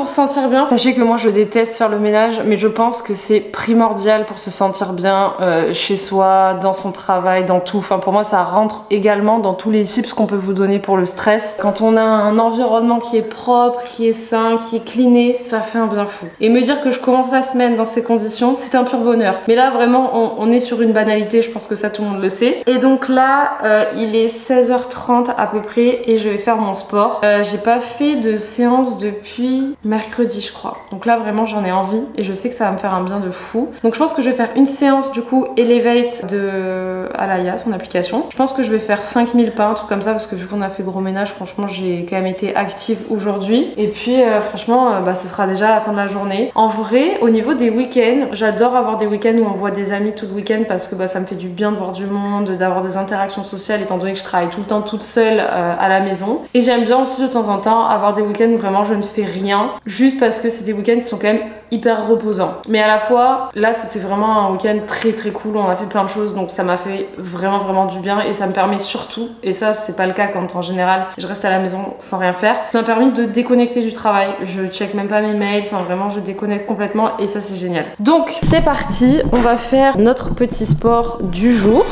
A: se sentir bien. Sachez que moi je déteste faire le ménage, mais je pense que c'est primordial pour se sentir bien chez soi, dans son travail, dans tout. Enfin pour moi ça rentre également dans tous les tips qu'on peut vous donner pour le stress. Quand on a un environnement qui est propre, qui est sain, qui est cleané, ça fait un bien fou. Et me dire que je commence la semaine dans ces conditions, c'est un pur bonheur. Mais là vraiment on est sur une banalité, je pense que ça tout le monde le sait. Et donc là il est 16h30 à peu près et je vais faire mon sport. J'ai pas fait de séance depuis mercredi je crois. Donc là vraiment j'en ai envie et je sais que ça va me faire un bien de fou. Donc je pense que je vais faire une séance du coup Elevate de Alaya, son application. Je pense que je vais faire 5000 pas, un truc comme ça, parce que vu qu'on a fait gros ménage, franchement j'ai quand même été active aujourd'hui. Et puis franchement ce sera déjà à la fin de la journée. En vrai, au niveau des week-ends, j'adore avoir des week-ends où on voit des amis tout le week-end parce que ça me fait du bien de voir du monde, d'avoir des interactions sociales étant donné que je travaille tout le temps toute seule à la maison. Et j'aime bien aussi de temps en temps avoir des week-ends où vraiment je ne fais rien, juste parce que c'est des week-ends qui sont quand même hyper reposants. Mais à la fois, là c'était vraiment un week-end très très cool, on a fait plein de choses, donc ça m'a fait vraiment du bien et ça me permet surtout, et ça c'est pas le cas quand en général je reste à la maison sans rien faire, ça m'a permis de déconnecter du travail. Je check même pas mes mails, enfin vraiment je déconnecte complètement et ça c'est génial. Donc c'est parti, on va faire notre petit sport du jour.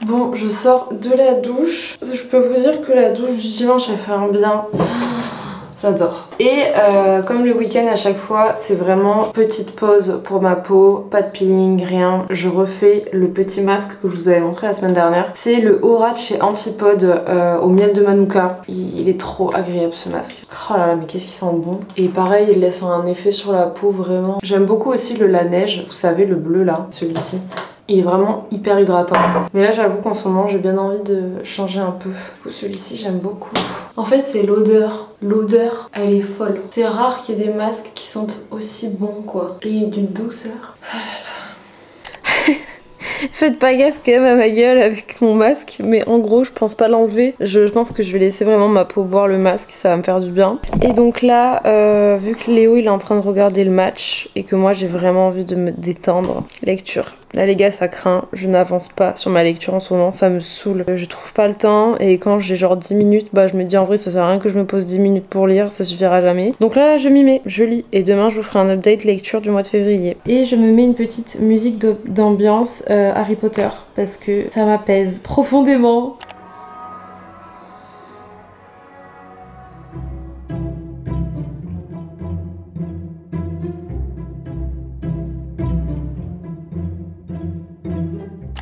A: Bon, je sors de la douche. Je peux vous dire que la douche du dimanche, elle fait un bien. J'adore. Et comme le week-end à chaque fois, c'est vraiment petite pause pour ma peau, pas de peeling, rien. Je refais le petit masque que je vous avais montré la semaine dernière. C'est le Aura de chez Antipode au miel de Manuka. Il est trop agréable ce masque. Oh là là, mais qu'est-ce qu'il sent bon. Et pareil, il laisse un effet sur la peau vraiment. J'aime beaucoup aussi le La Neige, vous savez, le bleu là, celui-ci. Il est vraiment hyper hydratant. Mais là j'avoue qu'en ce moment j'ai bien envie de changer un peu. Du coup celui-ci j'aime beaucoup. En fait c'est l'odeur. L'odeur elle est folle. C'est rare qu'il y ait des masques qui sentent aussi bon quoi. Et il est d'une douceur. Ah là là. Faites pas gaffe quand même à ma gueule avec mon masque, mais en gros je pense pas l'enlever. Je pense que je vais laisser vraiment ma peau boire le masque, ça va me faire du bien. Et donc là, vu que Léo il est en train de regarder le match et que moi j'ai vraiment envie de me détendre, lecture. Là les gars ça craint, je n'avance pas sur ma lecture en ce moment, ça me saoule. Je trouve pas le temps et quand j'ai genre 10 minutes, je me dis en vrai ça sert à rien que je me pose 10 minutes pour lire, ça suffira jamais. Donc là je m'y mets, je lis et demain je vous ferai un update lecture du mois de février. Et je me mets une petite musique d'ambiance Harry Potter parce que ça m'apaise profondément.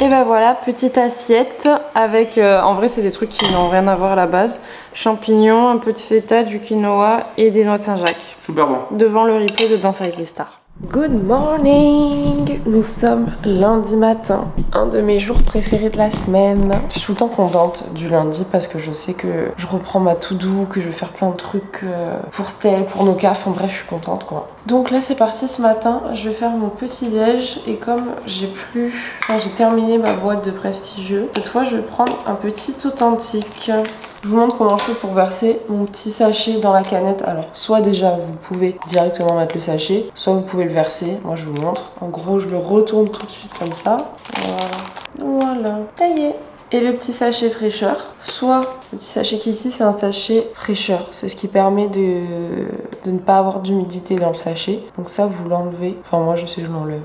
A: Et bah voilà, petite assiette avec, en vrai c'est des trucs qui n'ont rien à voir à la base. Champignons, un peu de feta, du quinoa et des noix de Saint-Jacques.
B: Super bon.
A: Devant le replay de Danse avec les stars. Good morning! Nous sommes lundi matin, un de mes jours préférés de la semaine. Je suis tout le temps contente du lundi parce que je sais que je reprends ma to-do, que je vais faire plein de trucs pour Stell, pour Noka, enfin bref, je suis contente quoi. Donc là c'est parti ce matin, je vais faire mon petit déj et comme j'ai terminé ma boîte de prestigieux, cette fois je vais prendre un petit authentique. Je vous montre comment je fais pour verser mon petit sachet dans la canette. Alors soit déjà vous pouvez directement mettre le sachet, soit vous pouvez le verser. Moi je vous montre. En gros je le retourne tout de suite comme ça. Voilà. Taillé. Et le petit sachet fraîcheur. Soit le petit sachet qui est ici c'est un sachet fraîcheur. C'est ce qui permet de ne pas avoir d'humidité dans le sachet. Donc ça vous l'enlevez. Enfin moi je sais que je l'enlève.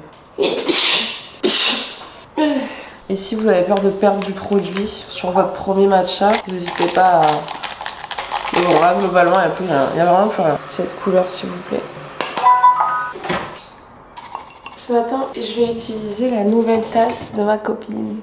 A: Et si vous avez peur de perdre du produit sur votre premier matcha, vous n'hésitez pas à... Mais bon là globalement il n'y a plus rien, il n'y a vraiment plus rien. Cette couleur s'il vous plaît. Ce matin je vais utiliser la nouvelle tasse de ma copine.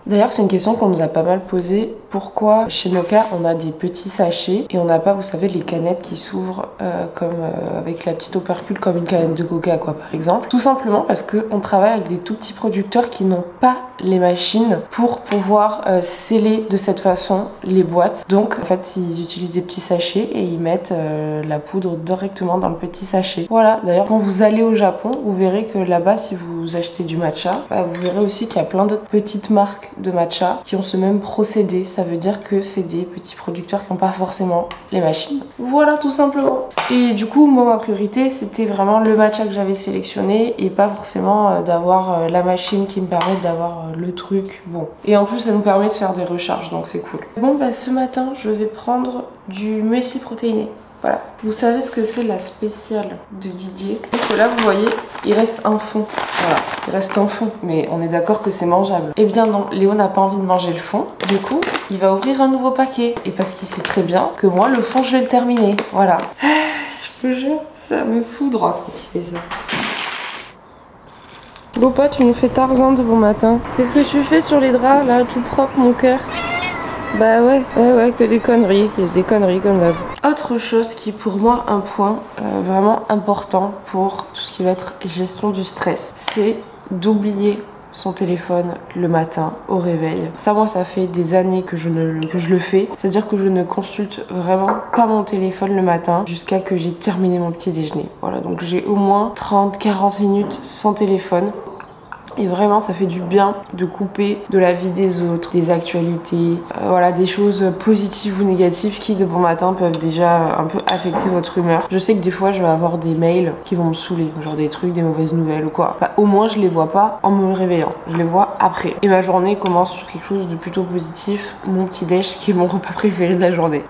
A: D'ailleurs c'est une question qu'on nous a pas mal posée. Pourquoi chez Noka on a des petits sachets et on n'a pas, vous savez, les canettes qui s'ouvrent avec la petite opercule comme une canette de coca quoi par exemple. Tout simplement parce qu'on travaille avec des tout petits producteurs qui n'ont pas les machines pour pouvoir sceller de cette façon les boîtes. Donc en fait ils utilisent des petits sachets et ils mettent la poudre directement dans le petit sachet. Voilà, d'ailleurs quand vous allez au Japon vous verrez que là-bas si vous achetez du matcha, vous verrez aussi qu'il y a plein d'autres petites marques de matcha qui ont ce même procédé. Ça veut dire que c'est des petits producteurs qui n'ont pas forcément les machines. Voilà tout simplement. Et du coup moi ma priorité c'était vraiment le matcha que j'avais sélectionné et pas forcément d'avoir la machine qui me permet d'avoir le truc bon. Et en plus ça nous permet de faire des recharges donc c'est cool. Bon bah ce matin je vais prendre du muesli protéiné. Voilà. Vous savez ce que c'est la spéciale de Didier? Donc là vous voyez il reste un fond. Voilà, il reste un fond. Mais on est d'accord que c'est mangeable. Eh bien non, Léo n'a pas envie de manger le fond. Du coup il va ouvrir un nouveau paquet. Et parce qu'il sait très bien que moi le fond je vais le terminer. Voilà. Je vous jure, ça me fout droit quand il fait ça. Bopa, tu nous fais Tarzan de bon matin. Qu'est-ce que tu fais sur les draps là, tout propre mon cœur? Bah ouais, que des conneries comme d'hab. Autre chose qui est pour moi un point vraiment important pour tout ce qui va être gestion du stress, c'est d'oublier son téléphone le matin au réveil. Ça moi ça fait des années que je le fais, c'est-à-dire que je ne consulte vraiment pas mon téléphone le matin jusqu'à que j'ai terminé mon petit déjeuner. Voilà, donc j'ai au moins 30-40 minutes sans téléphone. Et vraiment ça fait du bien de couper de la vie des autres, des actualités, voilà, des choses positives ou négatives qui de bon matin peuvent déjà un peu affecter votre humeur. Je sais que des fois je vais avoir des mails qui vont me saouler, genre des trucs, des mauvaises nouvelles ou quoi. Enfin, au moins je les vois pas en me réveillant, je les vois après. Et ma journée commence sur quelque chose de plutôt positif, mon petit déj qui est mon repas préféré de la journée.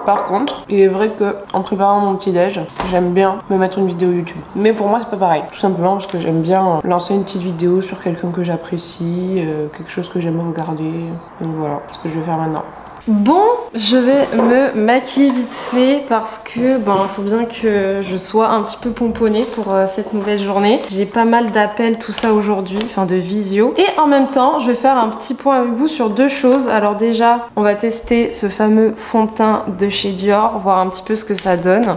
A: Par contre, il est vrai que en préparant mon petit déj, j'aime bien me mettre une vidéo YouTube. Mais pour moi, c'est pas pareil. Tout simplement parce que j'aime bien lancer une petite vidéo sur quelqu'un que j'apprécie, quelque chose que j'aime regarder. Donc voilà, c'est ce que je vais faire maintenant. Bon, je vais me maquiller vite fait parce que il faut bien que je sois un petit peu pomponnée pour cette nouvelle journée. J'ai pas mal d'appels tout ça aujourd'hui, enfin de visio. Et en même temps, je vais faire un petit point avec vous sur deux choses. Alors déjà, on va tester ce fameux fond de teint de chez Dior, voir un petit peu ce que ça donne.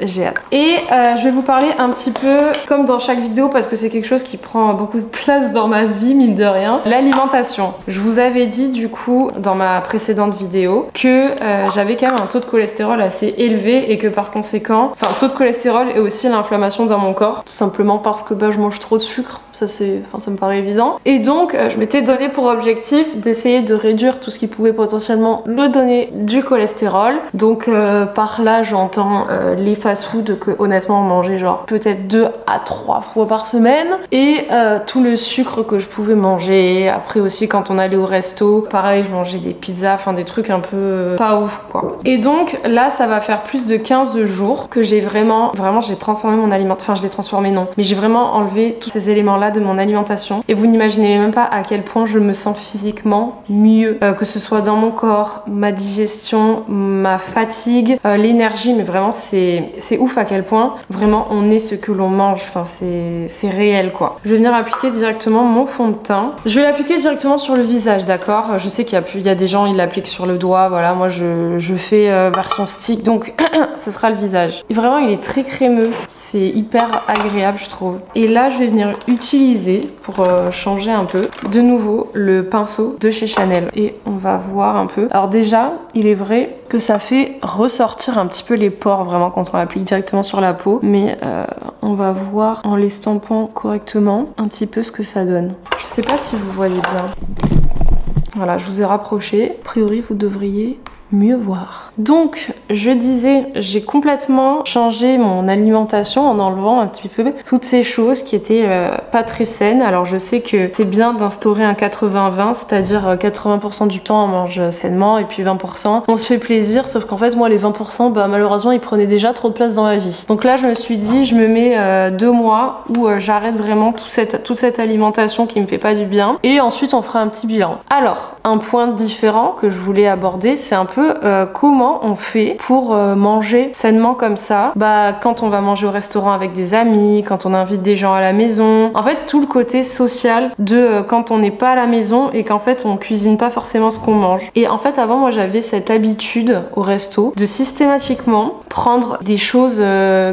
A: J'ai hâte. Et je vais vous parler un petit peu comme dans chaque vidéo parce que c'est quelque chose qui prend beaucoup de place dans ma vie, mine de rien. L'alimentation. Je vous avais dit du coup dans ma précédente vidéo que j'avais quand même un taux de cholestérol assez élevé et que par conséquent, taux de cholestérol et aussi l'inflammation dans mon corps. Tout simplement parce que je mange trop de sucre. Ça me paraît évident. Et donc je m'étais donné pour objectif d'essayer de réduire tout ce qui pouvait potentiellement me donner du cholestérol. Donc par là j'entends les fast-food que honnêtement on mangeait genre peut-être 2 à 3 fois par semaine et tout le sucre que je pouvais manger. Après aussi quand on allait au resto, pareil je mangeais des pizzas, des trucs un peu pas ouf quoi. Et donc là ça va faire plus de 15 jours que j'ai vraiment j'ai transformé mon alimentation, je l'ai transformé non, mais j'ai vraiment enlevé tous ces éléments là de mon alimentation et vous n'imaginez même pas à quel point je me sens physiquement mieux, que ce soit dans mon corps, ma digestion, ma fatigue, l'énergie, mais vraiment c'est c'est ouf à quel point vraiment on est ce que l'on mange, enfin c'est réel quoi. Je vais venir appliquer directement mon fond de teint. Je vais l'appliquer directement sur le visage, d'accord? Je sais qu'il y a des gens, ils l'appliquent sur le doigt, voilà, moi je fais version stick, donc ce sera le visage. Et vraiment il est très crémeux, c'est hyper agréable je trouve. Et là je vais venir utiliser, pour changer un peu, de nouveau le pinceau de chez Chanel. Et on va voir un peu. Alors déjà, il est vrai que ça fait ressortir un petit peu les pores vraiment quand on l'applique directement sur la peau, mais on va voir en l'estampant correctement un petit peu ce que ça donne. Je sais pas si vous voyez bien. Voilà, je vous ai rapproché. A priori, vous devriez mieux voir. Donc je disais, j'ai complètement changé mon alimentation en enlevant un petit peu toutes ces choses qui étaient pas très saines. Alors je sais que c'est bien d'instaurer un 80-20, c'est-à-dire 80% du temps on mange sainement et puis 20% on se fait plaisir, sauf qu'en fait moi les 20% bah, malheureusement ils prenaient déjà trop de place dans ma vie. Donc là je me suis dit je me mets 2 mois où j'arrête vraiment toute cette alimentation qui me fait pas du bien et ensuite on fera un petit bilan. Alors un point différent que je voulais aborder, c'est un peu comment on fait pour manger sainement comme ça. Bah quand on va manger au restaurant avec des amis, quand on invite des gens à la maison, en fait tout le côté social de quand on n'est pas à la maison et qu'en fait on cuisine pas forcément ce qu'on mange. Et en fait avant moi j'avais cette habitude au resto de systématiquement prendre des choses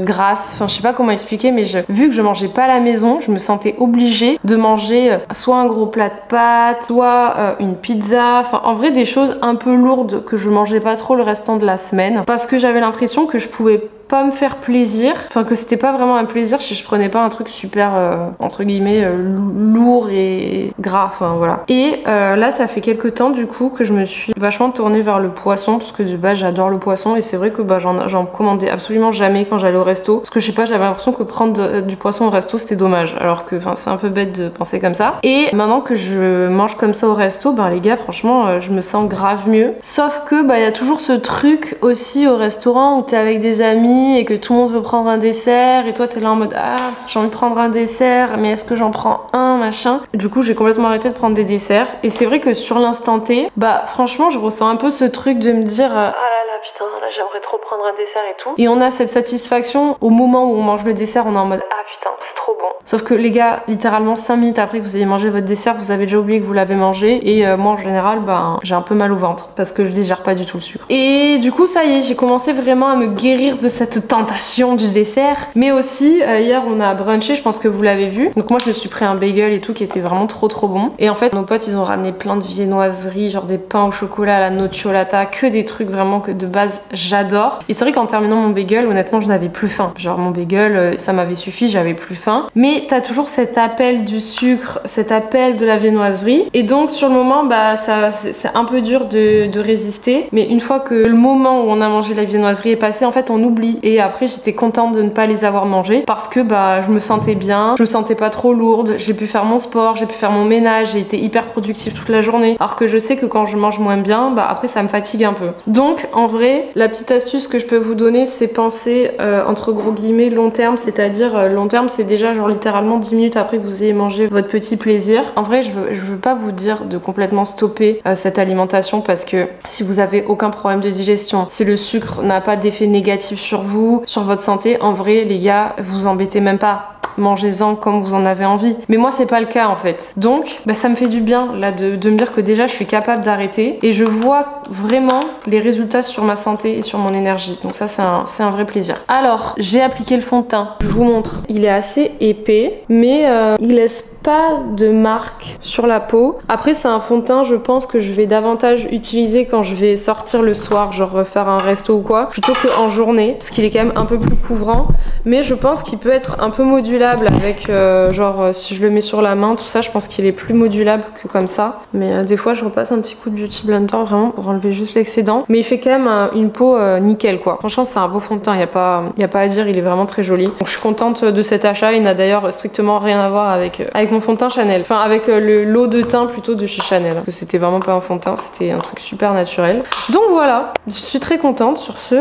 A: grasses, enfin je sais pas comment expliquer, mais vu que je mangeais pas à la maison, je me sentais obligée de manger soit un gros plat de pâtes, soit une pizza, enfin en vrai des choses un peu lourdes que je mangeais pas trop le restant de la semaine parce que j'avais l'impression que je pouvais pas me faire plaisir, enfin que c'était pas vraiment un plaisir si je prenais pas un truc super entre guillemets lourd et gras, enfin voilà. Et là ça fait quelques temps du coup que je me suis vachement tournée vers le poisson parce que de base j'adore le poisson et c'est vrai que bah, j'en commandais absolument jamais quand j'allais au resto parce que je sais pas, j'avais l'impression que prendre du poisson au resto c'était dommage, alors que enfin c'est un peu bête de penser comme ça. Et maintenant que je mange comme ça au resto, ben les gars franchement je me sens grave mieux. Sauf que bah il y a toujours ce truc aussi au restaurant où t'es avec des amis et que tout le monde veut prendre un dessert et toi t'es là en mode ah j'ai envie de prendre un dessert mais est-ce que j'en prends un machin. Du coup j'ai complètement arrêté de prendre des desserts et c'est vrai que sur l'instant T bah franchement je ressens un peu ce truc de me dire ah là là putain là j'aimerais trop prendre un dessert et tout, et on a cette satisfaction au moment où on mange le dessert, on est en mode ah putain c'est trop bon. Sauf que les gars littéralement 5 minutes après que vous ayez mangé votre dessert vous avez déjà oublié que vous l'avez mangé et moi en général bah j'ai un peu mal au ventre parce que je digère pas du tout le sucre. Et du coup ça y est, j'ai commencé vraiment à me guérir de cette tentation du dessert. Mais aussi hier on a brunché, je pense que vous l'avez vu, donc moi je me suis pris un bagel et tout qui était vraiment trop bon. Et en fait nos potes ils ont ramené plein de viennoiseries, genre des pains au chocolat à la nocciolata, que des trucs vraiment que de base j'adore. Et c'est vrai qu'en terminant mon bagel honnêtement je n'avais plus faim, genre mon bagel ça m'avait suffi, j'avais plus faim. Mais t'as toujours cet appel du sucre, cet appel de la viennoiserie et donc sur le moment bah c'est un peu dur de résister, mais une fois que le moment où on a mangé la viennoiserie est passé, en fait on oublie. Et après j'étais contente de ne pas les avoir mangés parce que bah je me sentais bien, je me sentais pas trop lourde, j'ai pu faire mon sport, j'ai pu faire mon ménage, j'ai été hyper productive toute la journée. Alors que je sais que quand je mange moins bien, bah après ça me fatigue un peu. Donc en vrai la petite astuce que je peux vous donner c'est penser entre gros guillemets long terme, c'est-à-dire long terme c'est déjà genre littéralement 10 minutes après que vous ayez mangé votre petit plaisir. En vrai je veux pas vous dire de complètement stopper cette alimentation parce que si vous avez aucun problème de digestion, si le sucre n'a pas d'effet négatif sur vous, sur votre santé, en vrai les gars vous embêtez même pas, mangez-en comme vous en avez envie. Mais moi c'est pas le cas en fait, donc bah, ça me fait du bien là de me dire que déjà je suis capable d'arrêter et je vois vraiment les résultats sur ma santé et sur mon énergie, donc ça c'est un vrai plaisir. Alors j'ai appliqué le fond de teint, je vous montre, il est assez épais mais il laisse pas de marque sur la peau. Après c'est un fond de teint je pense que je vais davantage utiliser quand je vais sortir le soir, genre faire un resto ou quoi, plutôt qu'en journée parce qu'il est quand même un peu plus couvrant, mais je pense qu'il peut être un peu modulable avec genre si je le mets sur la main tout ça, je pense qu'il est plus modulable que comme ça. Mais des fois je repasse un petit coup de Beauty Blender vraiment pour enlever juste l'excédent, mais il fait quand même une peau nickel quoi. Franchement c'est un beau fond de teint, y a pas à dire, il est vraiment très joli. Donc je suis contente de cet achat, il n'a d'ailleurs strictement rien à voir avec mon mon fond de teint Chanel. Enfin avec le lot de teint plutôt de chez Chanel. Parce que c'était vraiment pas un fond de teint, c'était un truc super naturel. Donc voilà, je suis très contente. Sur ce,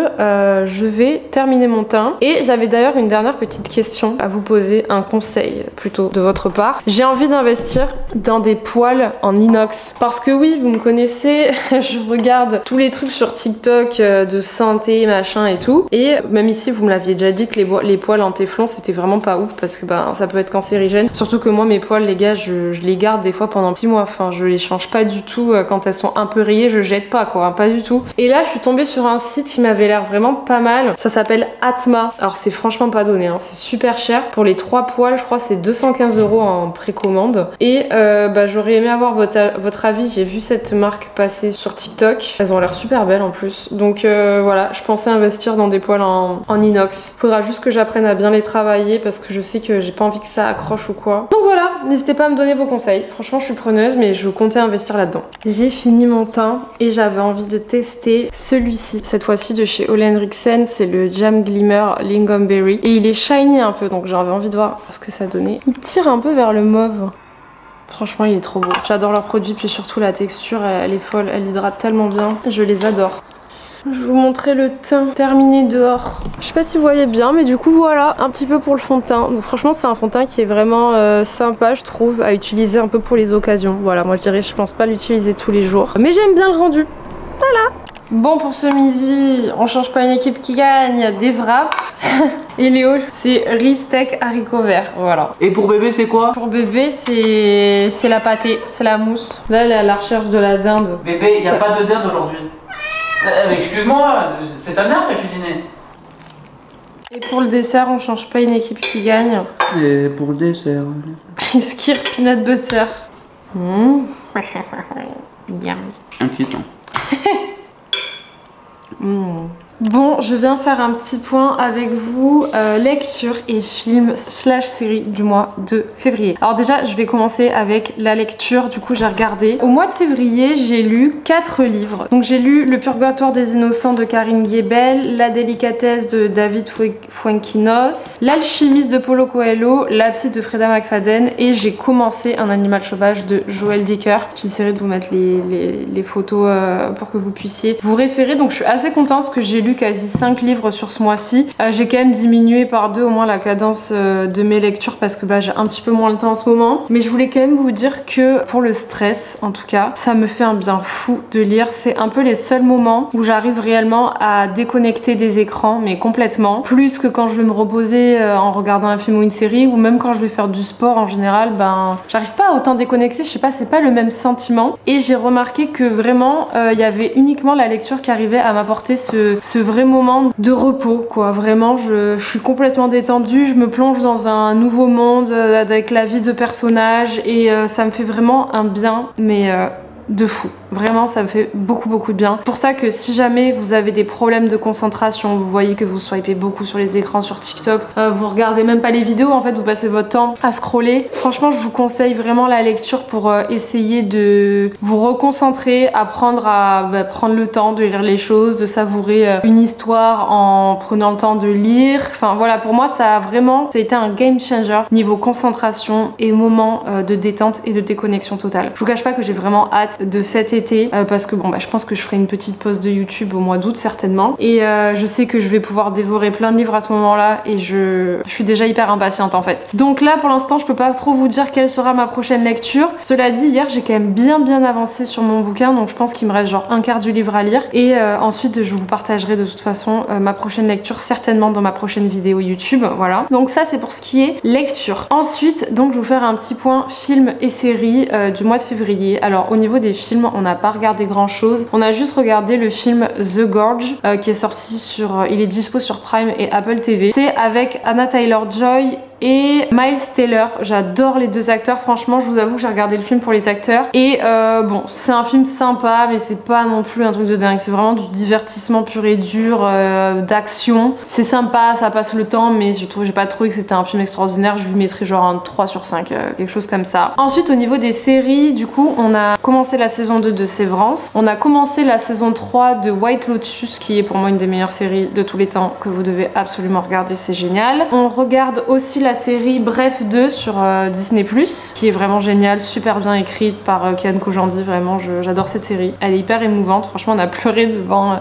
A: je vais terminer mon teint. Et j'avais d'ailleurs une dernière petite question à vous poser, un conseil plutôt de votre part. J'ai envie d'investir dans des poils en inox. Parce que oui, vous me connaissez, je regarde tous les trucs sur TikTok de santé, machin et tout. Et même ici, vous me l'aviez déjà dit que les poils en téflon, c'était vraiment pas ouf parce que bah, ça peut être cancérigène. Surtout que moi, mes poils, les gars, je les garde des fois pendant 6 mois. Enfin, je les change pas du tout. Quand elles sont un peu rayées, je jette pas quoi, pas du tout. Et là, je suis tombée sur un site qui m'avait l'air vraiment pas mal. Ça s'appelle Atma. Alors, c'est franchement pas donné, hein. C'est super cher. Pour les 3 poils, je crois, c'est 215 € en précommande. Et bah, j'aurais aimé avoir votre avis. J'ai vu cette marque passer sur TikTok. Elles ont l'air super belles en plus. Donc voilà, je pensais investir dans des poils en inox. Faudra juste que j'apprenne à bien les travailler parce que je sais que j'ai pas envie que ça accroche ou quoi. Donc voilà, n'hésitez pas à me donner vos conseils. Franchement, je suis preneuse, mais je comptais investir là-dedans. J'ai fini mon teint et j'avais envie de tester celui-ci. Cette fois-ci de chez Ole Henriksen, c'est le Jam Glimmer Lingonberry. Et il est shiny un peu, donc j'avais envie de voir ce que ça donnait. Il tire un peu vers le mauve. Franchement, il est trop beau. J'adore leurs produits, puis surtout la texture, elle est folle. Elle hydrate tellement bien. Je les adore. Je vais vous montrer le teint terminé dehors. Je sais pas si vous voyez bien, mais du coup voilà, un petit peu pour le fond de teint. Donc franchement c'est un fond de teint qui est vraiment sympa je trouve, à utiliser un peu pour les occasions. Voilà, moi je dirais je pense pas l'utiliser tous les jours. Mais j'aime bien le rendu. Voilà. Bon pour ce midi, on change pas une équipe qui gagne, des wraps. Et Léo, c'est riz steak haricots verts, voilà.
E: Et pour bébé c'est quoi?
A: Pour bébé c'est la pâtée, c'est la mousse. Là elle est à la recherche de la dinde.
B: Bébé, il n'y a pas de dinde aujourd'hui. Excuse-moi, c'est ta mère qui a cuisiné.
A: Et pour le dessert, on change pas une équipe qui gagne.
E: Et pour le dessert...
A: Skir peanut butter. Bien.
E: Inquiétant.
A: Bon, je viens faire un petit point avec vous, lecture et film / série du mois de février. Alors déjà, je vais commencer avec la lecture, du coup j'ai regardé. Au mois de février, j'ai lu 4 livres. Donc j'ai lu Le Purgatoire des Innocents de Karine Guébel, La Délicatesse de David Fuenquinos, L'Alchimiste de Paulo Coelho, La Psy de Freda McFadden et j'ai commencé Un Animal Sauvage de Joël Dicker. J'essaierai de vous mettre les photos pour que vous puissiez vous référer. Donc je suis assez contente parce que j'ai lu quasi 5 livres sur ce mois-ci. J'ai quand même diminué par 2 au moins la cadence de mes lectures parce que bah, j'ai un petit peu moins le temps en ce moment. Mais je voulais quand même vous dire que pour le stress, en tout cas, ça me fait un bien fou de lire. C'est un peu les seuls moments où j'arrive réellement à déconnecter des écrans, mais complètement. Plus que quand je vais me reposer en regardant un film ou une série, ou même quand je vais faire du sport en général, ben j'arrive pas à autant déconnecter, je sais pas, c'est pas le même sentiment. Et j'ai remarqué que vraiment, il y avait uniquement la lecture qui arrivait à m'apporter ce vrai moment de repos, quoi. Vraiment, je suis complètement détendue, je me plonge dans un nouveau monde avec la vie de personnages et ça me fait vraiment un bien, mais de fou. Vraiment, ça me fait beaucoup de bien. C'est pour ça que si jamais vous avez des problèmes de concentration, vous voyez que vous swipez beaucoup sur les écrans sur TikTok, vous regardez même pas les vidéos, en fait vous passez votre temps à scroller. Franchement, je vous conseille vraiment la lecture pour essayer de vous reconcentrer, apprendre à prendre le temps de lire les choses, de savourer une histoire en prenant le temps de lire. Enfin voilà, pour moi ça a été un game changer niveau concentration et moment de détente et de déconnexion totale. Je vous cache pas que j'ai vraiment hâte de cet été parce que bon bah je pense que je ferai une petite pause de YouTube au mois d'août certainement et je sais que je vais pouvoir dévorer plein de livres à ce moment là et je suis déjà hyper impatiente en fait. Donc là pour l'instant je peux pas trop vous dire quelle sera ma prochaine lecture. Cela dit, hier j'ai quand même bien avancé sur mon bouquin, donc je pense qu'il me reste genre un quart du livre à lire et ensuite je vous partagerai de toute façon ma prochaine lecture certainement dans ma prochaine vidéo YouTube. Voilà, donc ça c'est pour ce qui est lecture. Ensuite donc je vais vous faire un petit point film et série du mois de février. Alors au niveau des films, on n'a pas regardé grand chose. On a juste regardé le film The Gorge qui est sorti il est dispo sur Prime et Apple TV. C'est avec Anna Taylor-Joy et Miles Teller. J'adore les deux acteurs, franchement je vous avoue que j'ai regardé le film pour les acteurs et bon c'est un film sympa mais c'est pas non plus un truc de dingue, c'est vraiment du divertissement pur et dur, d'action. C'est sympa, ça passe le temps mais j'ai pas trouvé que c'était un film extraordinaire, je lui mettrais genre un 3 sur 5, quelque chose comme ça. Ensuite au niveau des séries, du coup on a commencé la saison 2 de Sévrance, on a commencé la saison 3 de White Lotus qui est pour moi une des meilleures séries de tous les temps que vous devez absolument regarder, c'est génial. On regarde aussi la série Bref 2 sur Disney+, qui est vraiment géniale, super bien écrite par Kian Kojandi, vraiment j'adore cette série. Elle est hyper émouvante, franchement on a pleuré devant,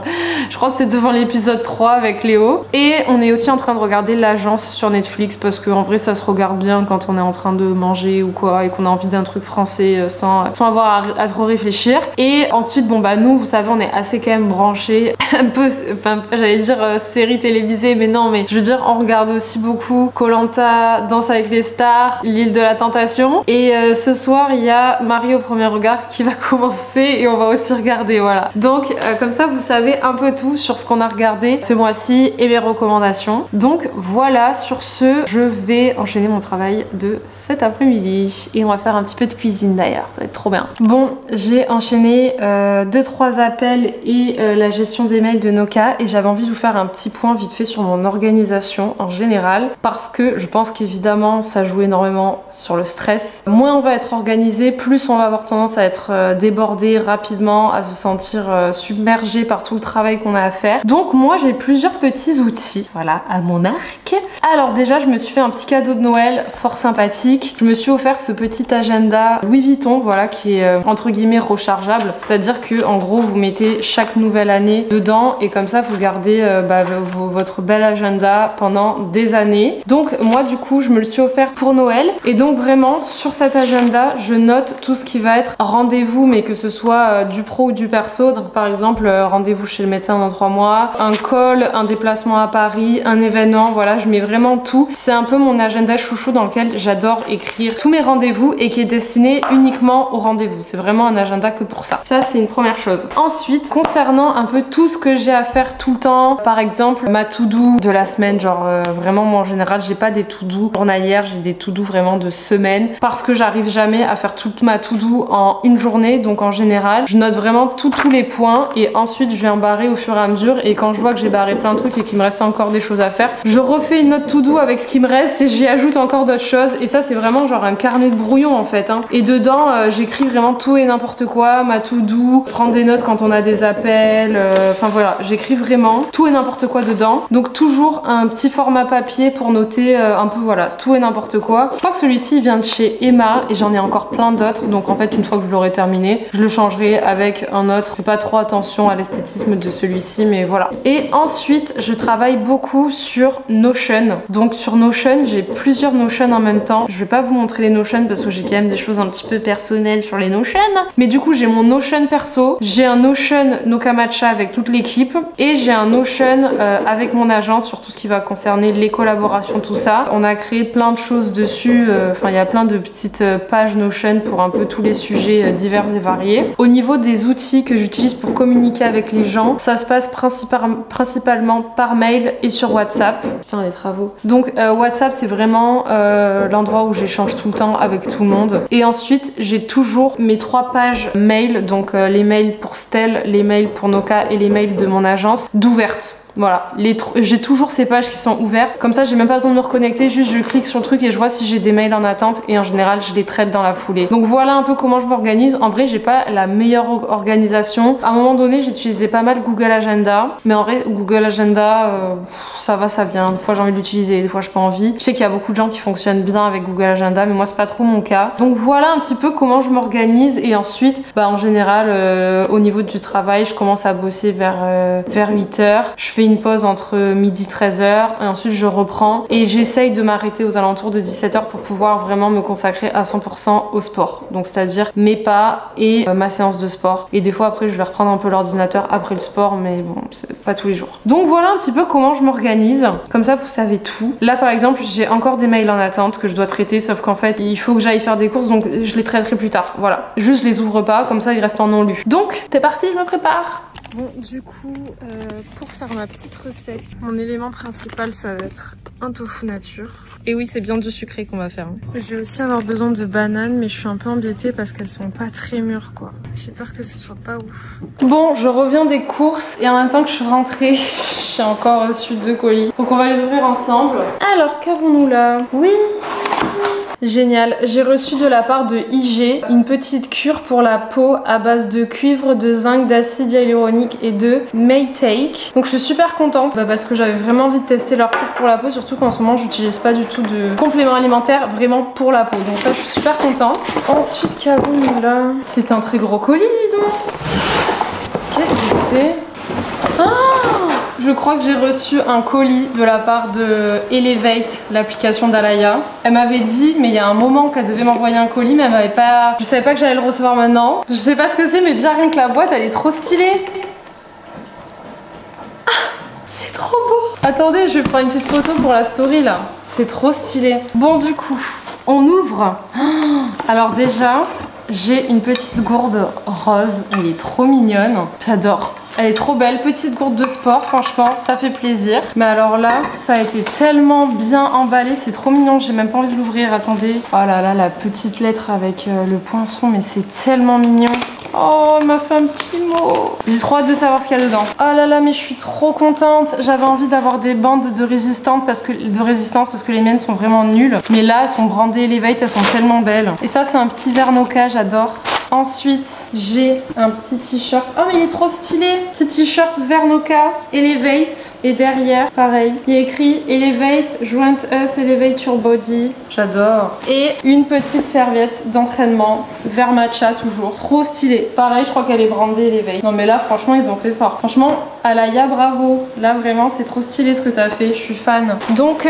A: je crois que c'est devant l'épisode 3 avec Léo. Et on est aussi en train de regarder L'Agence sur Netflix parce qu'en vrai ça se regarde bien quand on est en train de manger ou quoi et qu'on a envie d'un truc français sans avoir à trop réfléchir. Et ensuite bon bah nous vous savez on est assez quand même branchés un peu, enfin j'allais dire série télévisée mais non, mais je veux dire on regarde aussi beaucoup Koh-Lanta, Danse avec les stars, L'île de la tentation. Et ce soir il y a Marie au premier regard qui va commencer et on va aussi regarder, voilà. Donc comme ça vous savez un peu tout sur ce qu'on a regardé ce mois-ci et mes recommandations. Donc voilà, sur ce je vais enchaîner mon travail de cet après-midi et on va faire un petit peu de cuisine d'ailleurs, ça va être trop bien. Bon, j'ai enchaîné 2-3 appels et la gestion des mails de Noka et j'avais envie de vous faire un petit point vite fait sur mon organisation en général parce que je pense qu'évidemment ça joue énormément sur le stress. Moins on va être organisé, plus on va avoir tendance à être débordé rapidement, à se sentir submergé par tout le travail qu'on a à faire. Donc moi j'ai plusieurs petits outils, voilà, à mon arc. Alors déjà je me suis fait un petit cadeau de Noël fort sympathique. Je me suis offert ce petit agenda Louis Vuitton, voilà, qui est entre guillemets rechargeable. C'est-à-dire que en gros vous mettez chaque nouvelle année dedans et comme ça vous gardez votre bel agenda pendant des années. Donc moi du coup je me le suis offert pour Noël et donc vraiment sur cet agenda je note tout ce qui va être rendez-vous, mais que ce soit du pro ou du perso. Donc par exemple rendez-vous chez le médecin dans 3 mois, un call, un déplacement à Paris, un événement, voilà, je mets vraiment tout. C'est un peu mon agenda chouchou dans lequel j'adore écrire tous mes rendez-vous et qui est destiné uniquement aux rendez-vous. C'est vraiment un agenda que pour ça. Ça c'est une première chose. Ensuite, concernant un peu tout ce que j'ai à faire tout le temps, par exemple ma to-do de la semaine, genre vraiment moi en général j'ai pas des to-do journalières, j'ai des to-do vraiment de semaine parce que j'arrive jamais à faire toute ma to-do en une journée. Donc en général je note vraiment tous les points et ensuite je viens barrer au fur et à mesure, et quand je vois que j'ai barré plein de trucs et qu'il me reste encore des choses à faire, je refais une autre to-do avec ce qui me reste et j'y ajoute encore d'autres choses. Et ça c'est vraiment genre un carnet de brouillon en fait, hein. Et dedans j'écris vraiment tout et n'importe quoi, ma to-do, prendre des notes quand on a des appels, enfin voilà, j'écris vraiment tout et n'importe quoi dedans. Donc toujours un petit format papier pour noter un peu voilà tout et n'importe quoi. Je crois que celui-ci vient de chez Emma et j'en ai encore plein d'autres, donc en fait une fois que je l'aurai terminé je le changerai avec un autre. Je fais pas trop attention à l'esthétisme de celui-ci mais voilà. Et ensuite je travaille beaucoup sur Notion. Donc sur Notion j'ai plusieurs Notion en même temps. Je vais pas vous montrer les Notion parce que j'ai quand même des choses un petit peu personnelles sur les Notion, mais du coup j'ai mon Notion perso, j'ai un Notion Noka Matcha avec toute l'équipe et j'ai un Notion avec mon agence sur tout ce qui va concerner les collaborations, tout ça. On a créé plein de choses dessus, enfin il y a plein de petites pages Notion pour un peu tous les sujets divers et variés. Au niveau des outils que j'utilise pour communiquer avec les gens, ça se passe principalement par mail et sur WhatsApp. Putain les travaux. Donc WhatsApp c'est vraiment l'endroit où j'échange tout le temps avec tout le monde. Et ensuite j'ai toujours mes 3 pages mail, donc les mails pour Stell, les mails pour Noka et les mails de mon agence d'ouvertes. Voilà, j'ai toujours ces pages qui sont ouvertes, comme ça j'ai même pas besoin de me reconnecter, juste je clique sur le truc et je vois si j'ai des mails en attente et en général je les traite dans la foulée. Donc voilà un peu comment je m'organise. En vrai j'ai pas la meilleure organisation. À un moment donné j'utilisais pas mal Google Agenda, mais en vrai Google Agenda ça va ça vient. Des fois j'ai envie de l'utiliser, des fois j'ai pas envie. Je sais qu'il y a beaucoup de gens qui fonctionnent bien avec Google Agenda, mais moi c'est pas trop mon cas. Donc voilà un petit peu comment je m'organise. Et ensuite en général au niveau du travail je commence à bosser vers 8h. Je fais une pause entre midi 13h et ensuite je reprends et j'essaye de m'arrêter aux alentours de 17h pour pouvoir vraiment me consacrer à 100% au sport, donc c'est à dire mes pas et ma séance de sport. Et des fois après je vais reprendre un peu l'ordinateur après le sport, mais bon c'est pas tous les jours. Donc voilà un petit peu comment je m'organise, comme ça vous savez tout. Là par exemple j'ai encore des mails en attente que je dois traiter, sauf qu'en fait il faut que j'aille faire des courses, donc je les traiterai plus tard. Voilà, juste je les ouvre pas, comme ça ils restent en non lu. Donc c'est parti, je me prépare. Bon du coup pour faire ma petite recette, mon élément principal ça va être un tofu nature. Et oui c'est bien du sucré qu'on va faire. Je vais aussi avoir besoin de bananes, mais je suis un peu embêtée parce qu'elles sont pas très mûres quoi. J'ai peur que ce soit pas ouf. Bon je reviens des courses et en même temps que je suis rentrée j'ai encore reçu 2 colis. Donc on va les ouvrir ensemble. Alors qu'avons-nous là? Oui. Génial. J'ai reçu de la part de IG une petite cure pour la peau à base de cuivre, de zinc, d'acide hyaluronique et de Maytake. Donc je suis super contente parce que j'avais vraiment envie de tester leur cure pour la peau, surtout qu'en ce moment j'utilise pas du tout de compléments alimentaires vraiment pour la peau. Donc ça je suis super contente. Ensuite Kaboom là, c'est un très gros colis dis donc. Qu'est-ce que c'est? Ah, je crois que j'ai reçu un colis de la part de Elevate, l'application d'Alaya. Elle m'avait dit, mais il y a un moment qu'elle devait m'envoyer un colis, mais elle m'avait pas... Je savais pas que j'allais le recevoir maintenant. Je sais pas ce que c'est, mais déjà rien que la boîte, elle est trop stylée. Ah, c'est trop beau. Attendez, je vais prendre une petite photo pour la story là. C'est trop stylé. Bon du coup, on ouvre. Alors déjà, j'ai une petite gourde rose. Elle est trop mignonne. J'adore. Elle est trop belle, petite gourde de sport, franchement, ça fait plaisir. Mais alors là, ça a été tellement bien emballé, c'est trop mignon, j'ai même pas envie de l'ouvrir, attendez. Oh là là, la petite lettre avec le poinçon, mais c'est tellement mignon. Oh, elle m'a fait un petit mot. J'ai trop hâte de savoir ce qu'il y a dedans. Oh là là, mais je suis trop contente. J'avais envie d'avoir des bandes de résistance parce que les miennes sont vraiment nulles. Mais là, elles sont brandées Elevate, elles sont tellement belles. Et ça, c'est un petit Vernoka, j'adore. Ensuite, j'ai un petit t-shirt. Oh, mais il est trop stylé. Petit t-shirt Vernoka, Elevate. Et derrière, pareil, il y a écrit Elevate, Joint Us, Elevate Your Body. J'adore. Et une petite serviette d'entraînement, vert matcha toujours. Trop stylé. Pareil, je crois qu'elle est brandée Elevate. Non, mais là, franchement, ils ont fait fort. Franchement, Alaya, bravo. Là, vraiment, c'est trop stylé ce que t'as fait. Je suis fan. Donc,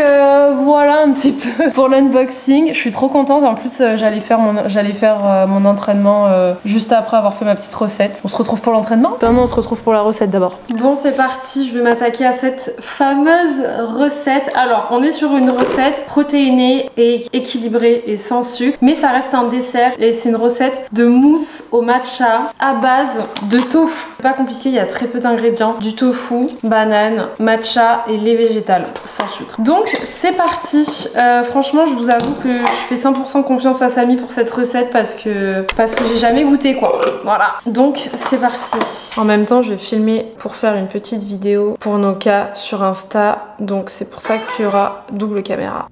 A: voilà un petit peu pour l'unboxing. Je suis trop contente. En plus, j'allais faire mon entraînement juste après avoir fait ma petite recette. On se retrouve pour l'entraînement? Enfin non, on se retrouve pour la recette d'abord. Bon, c'est parti, je vais m'attaquer à cette fameuse recette. Alors, on est sur une recette protéinée et équilibrée et sans sucre, mais ça reste un dessert et c'est une recette de mousse au matcha à base de tofu. C'est pas compliqué, il y a très peu d'ingrédients. Du tofu, banane, matcha et lait végétal sans sucre. Donc, c'est parti. Franchement, je vous avoue que je fais 100% confiance à Samy pour cette recette parce que j'ai jamais goûté quoi. Voilà. Donc c'est parti. En même temps je vais filmer pour faire une petite vidéo pour nos cas sur Insta. Donc c'est pour ça qu'il y aura double caméra.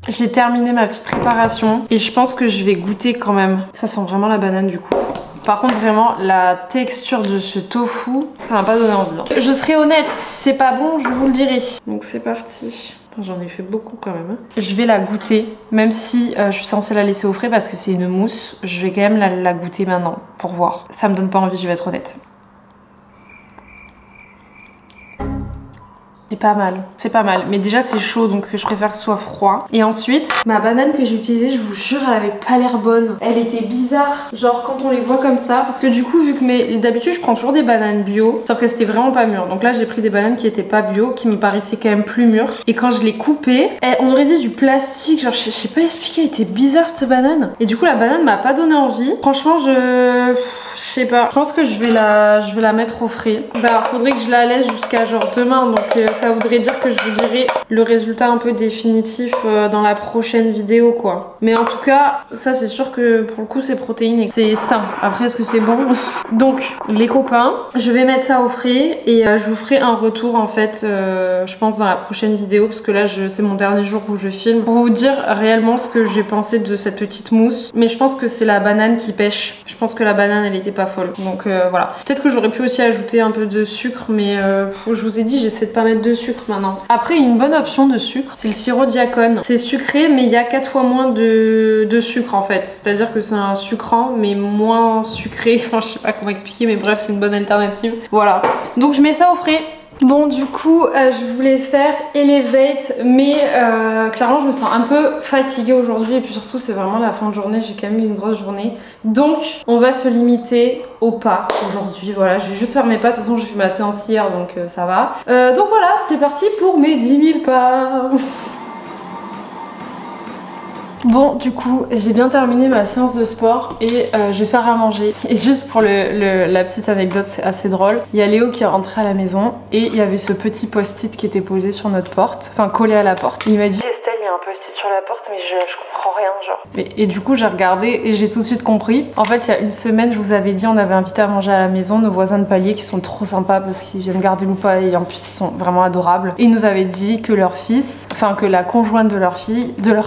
A: J'ai terminé ma petite préparation et je pense que je vais goûter quand même. Ça sent vraiment la banane du coup. Par contre vraiment la texture de ce tofu, ça m'a pas donné envie. Hein. Je serai honnête, si c'est pas bon, je vous le dirai. Donc c'est parti. J'en ai fait beaucoup quand même. Je vais la goûter, même si je suis censée la laisser au frais parce que c'est une mousse. Je vais quand même la goûter maintenant pour voir. Ça me donne pas envie, je vais être honnête. C'est pas mal, c'est pas mal. Mais déjà c'est chaud donc je préfère que ce soit froid. Et ensuite, ma banane que j'ai utilisée, je vous jure, elle avait pas l'air bonne. Elle était bizarre, genre quand on les voit comme ça. Parce que du coup, vu que d'habitude je prends toujours des bananes bio, sauf que c'était vraiment pas mûr. Donc là j'ai pris des bananes qui étaient pas bio, qui me paraissaient quand même plus mûres. Et quand je l'ai coupée, on aurait dit du plastique, genre je sais pas expliquer, elle était bizarre cette banane. Et du coup la banane m'a pas donné envie. Franchement je sais pas, je pense que je vais la mettre au frais. Bah alors faudrait que je la laisse jusqu'à genre demain, donc ça voudrait dire que je vous dirai le résultat un peu définitif dans la prochaine vidéo quoi. Mais en tout cas, ça c'est sûr que pour le coup c'est protéiné. C'est sain. Après est-ce que c'est bon? Donc les copains, je vais mettre ça au frais et je vous ferai un retour en fait, je pense dans la prochaine vidéo parce que là c'est mon dernier jour où je filme. Pour vous dire réellement ce que j'ai pensé de cette petite mousse. Mais je pense que c'est la banane qui pêche. Je pense que la banane elle était pas folle. Donc voilà. Peut-être que j'aurais pu aussi ajouter un peu de sucre mais je vous ai dit j'essaie de pas mettre de sucre maintenant. Après une bonne option de sucre c'est le sirop Diacon. C'est sucré mais il y a 4 fois moins de sucre en fait. C'est à dire que c'est un sucrant mais moins sucré. Enfin je sais pas comment expliquer mais bref c'est une bonne alternative. Voilà. Donc je mets ça au frais. Bon du coup je voulais faire Elevate mais clairement je me sens un peu fatiguée aujourd'hui et puis surtout c'est vraiment la fin de journée, j'ai quand même eu une grosse journée. Donc on va se limiter aux pas aujourd'hui, voilà je vais juste faire mes pas, de toute façon j'ai fait ma séance hier donc ça va. Donc voilà c'est parti pour mes 10 000 pas. Bon du coup j'ai bien terminé ma séance de sport et je vais faire à manger. Et juste pour la petite anecdote, c'est assez drôle. Il y a Léo qui est rentré à la maison et il y avait ce petit post-it qui était posé sur notre porte, enfin collé à la porte. Il m'a dit Estelle, il y a un post-it sur la porte, mais je comprends rien, genre. Et du coup, j'ai regardé et j'ai tout de suite compris. En fait, il y a une semaine, je vous avais dit, on avait invité à manger à la maison nos voisins de palier qui sont trop sympas parce qu'ils viennent garder Loupa et en plus, ils sont vraiment adorables. Et ils nous avaient dit que leur fils, enfin que la conjointe de leur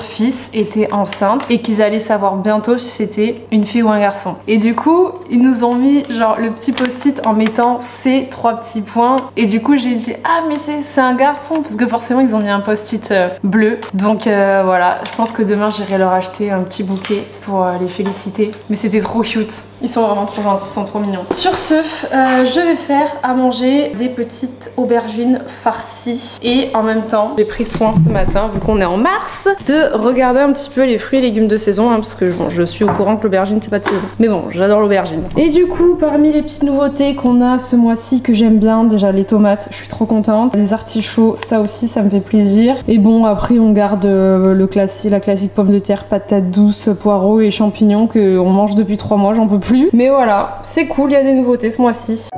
A: fils était enceinte et qu'ils allaient savoir bientôt si c'était une fille ou un garçon. Et du coup, ils nous ont mis genre le petit post-it en mettant ces 3 petits points. Et du coup, j'ai dit ah mais c'est un garçon parce que forcément ils ont mis un post-it bleu. Donc voilà, je pense que demain j'irai leur acheter un petit bouquet pour les féliciter. Mais c'était trop cute. Ils sont vraiment trop gentils, ils sont trop mignons. Sur ce, je vais faire à manger des petites aubergines farcies. Et en même temps, j'ai pris soin ce matin, vu qu'on est en mars, de regarder un petit peu les fruits et légumes de saison. Hein, parce que bon, je suis au courant que l'aubergine c'est pas de saison. Mais bon, j'adore l'aubergine. Et du coup, parmi les petites nouveautés qu'on a ce mois-ci que j'aime bien, déjà les tomates, je suis trop contente. Les artichauts, ça aussi, ça me fait plaisir. Et bon, après on garde la classique pomme de terre, patates douces, poireaux et champignons qu'on mange depuis 3 mois, j'en peux plus. Mais voilà, c'est cool, il y a des nouveautés ce mois-ci.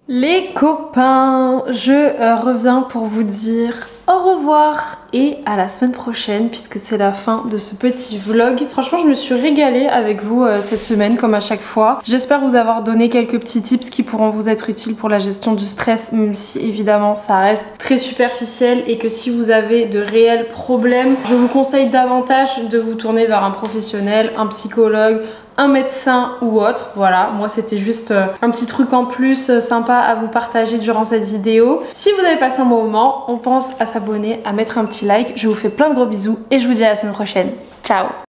A: Les copains, je reviens pour vous dire au revoir et à la semaine prochaine puisque c'est la fin de ce petit vlog. Franchement, je me suis régalée avec vous cette semaine comme à chaque fois. J'espère vous avoir donné quelques petits tips qui pourront vous être utiles pour la gestion du stress, même si évidemment ça reste très superficiel et que si vous avez de réels problèmes, je vous conseille davantage de vous tourner vers un professionnel, un psychologue, un médecin ou autre. Voilà, moi c'était juste un petit truc en plus sympa à vous partager durant cette vidéo. Si vous avez passé un bon moment, on pense à s'abonner, à mettre un petit like. Je vous fais plein de gros bisous et je vous dis à la semaine prochaine. Ciao!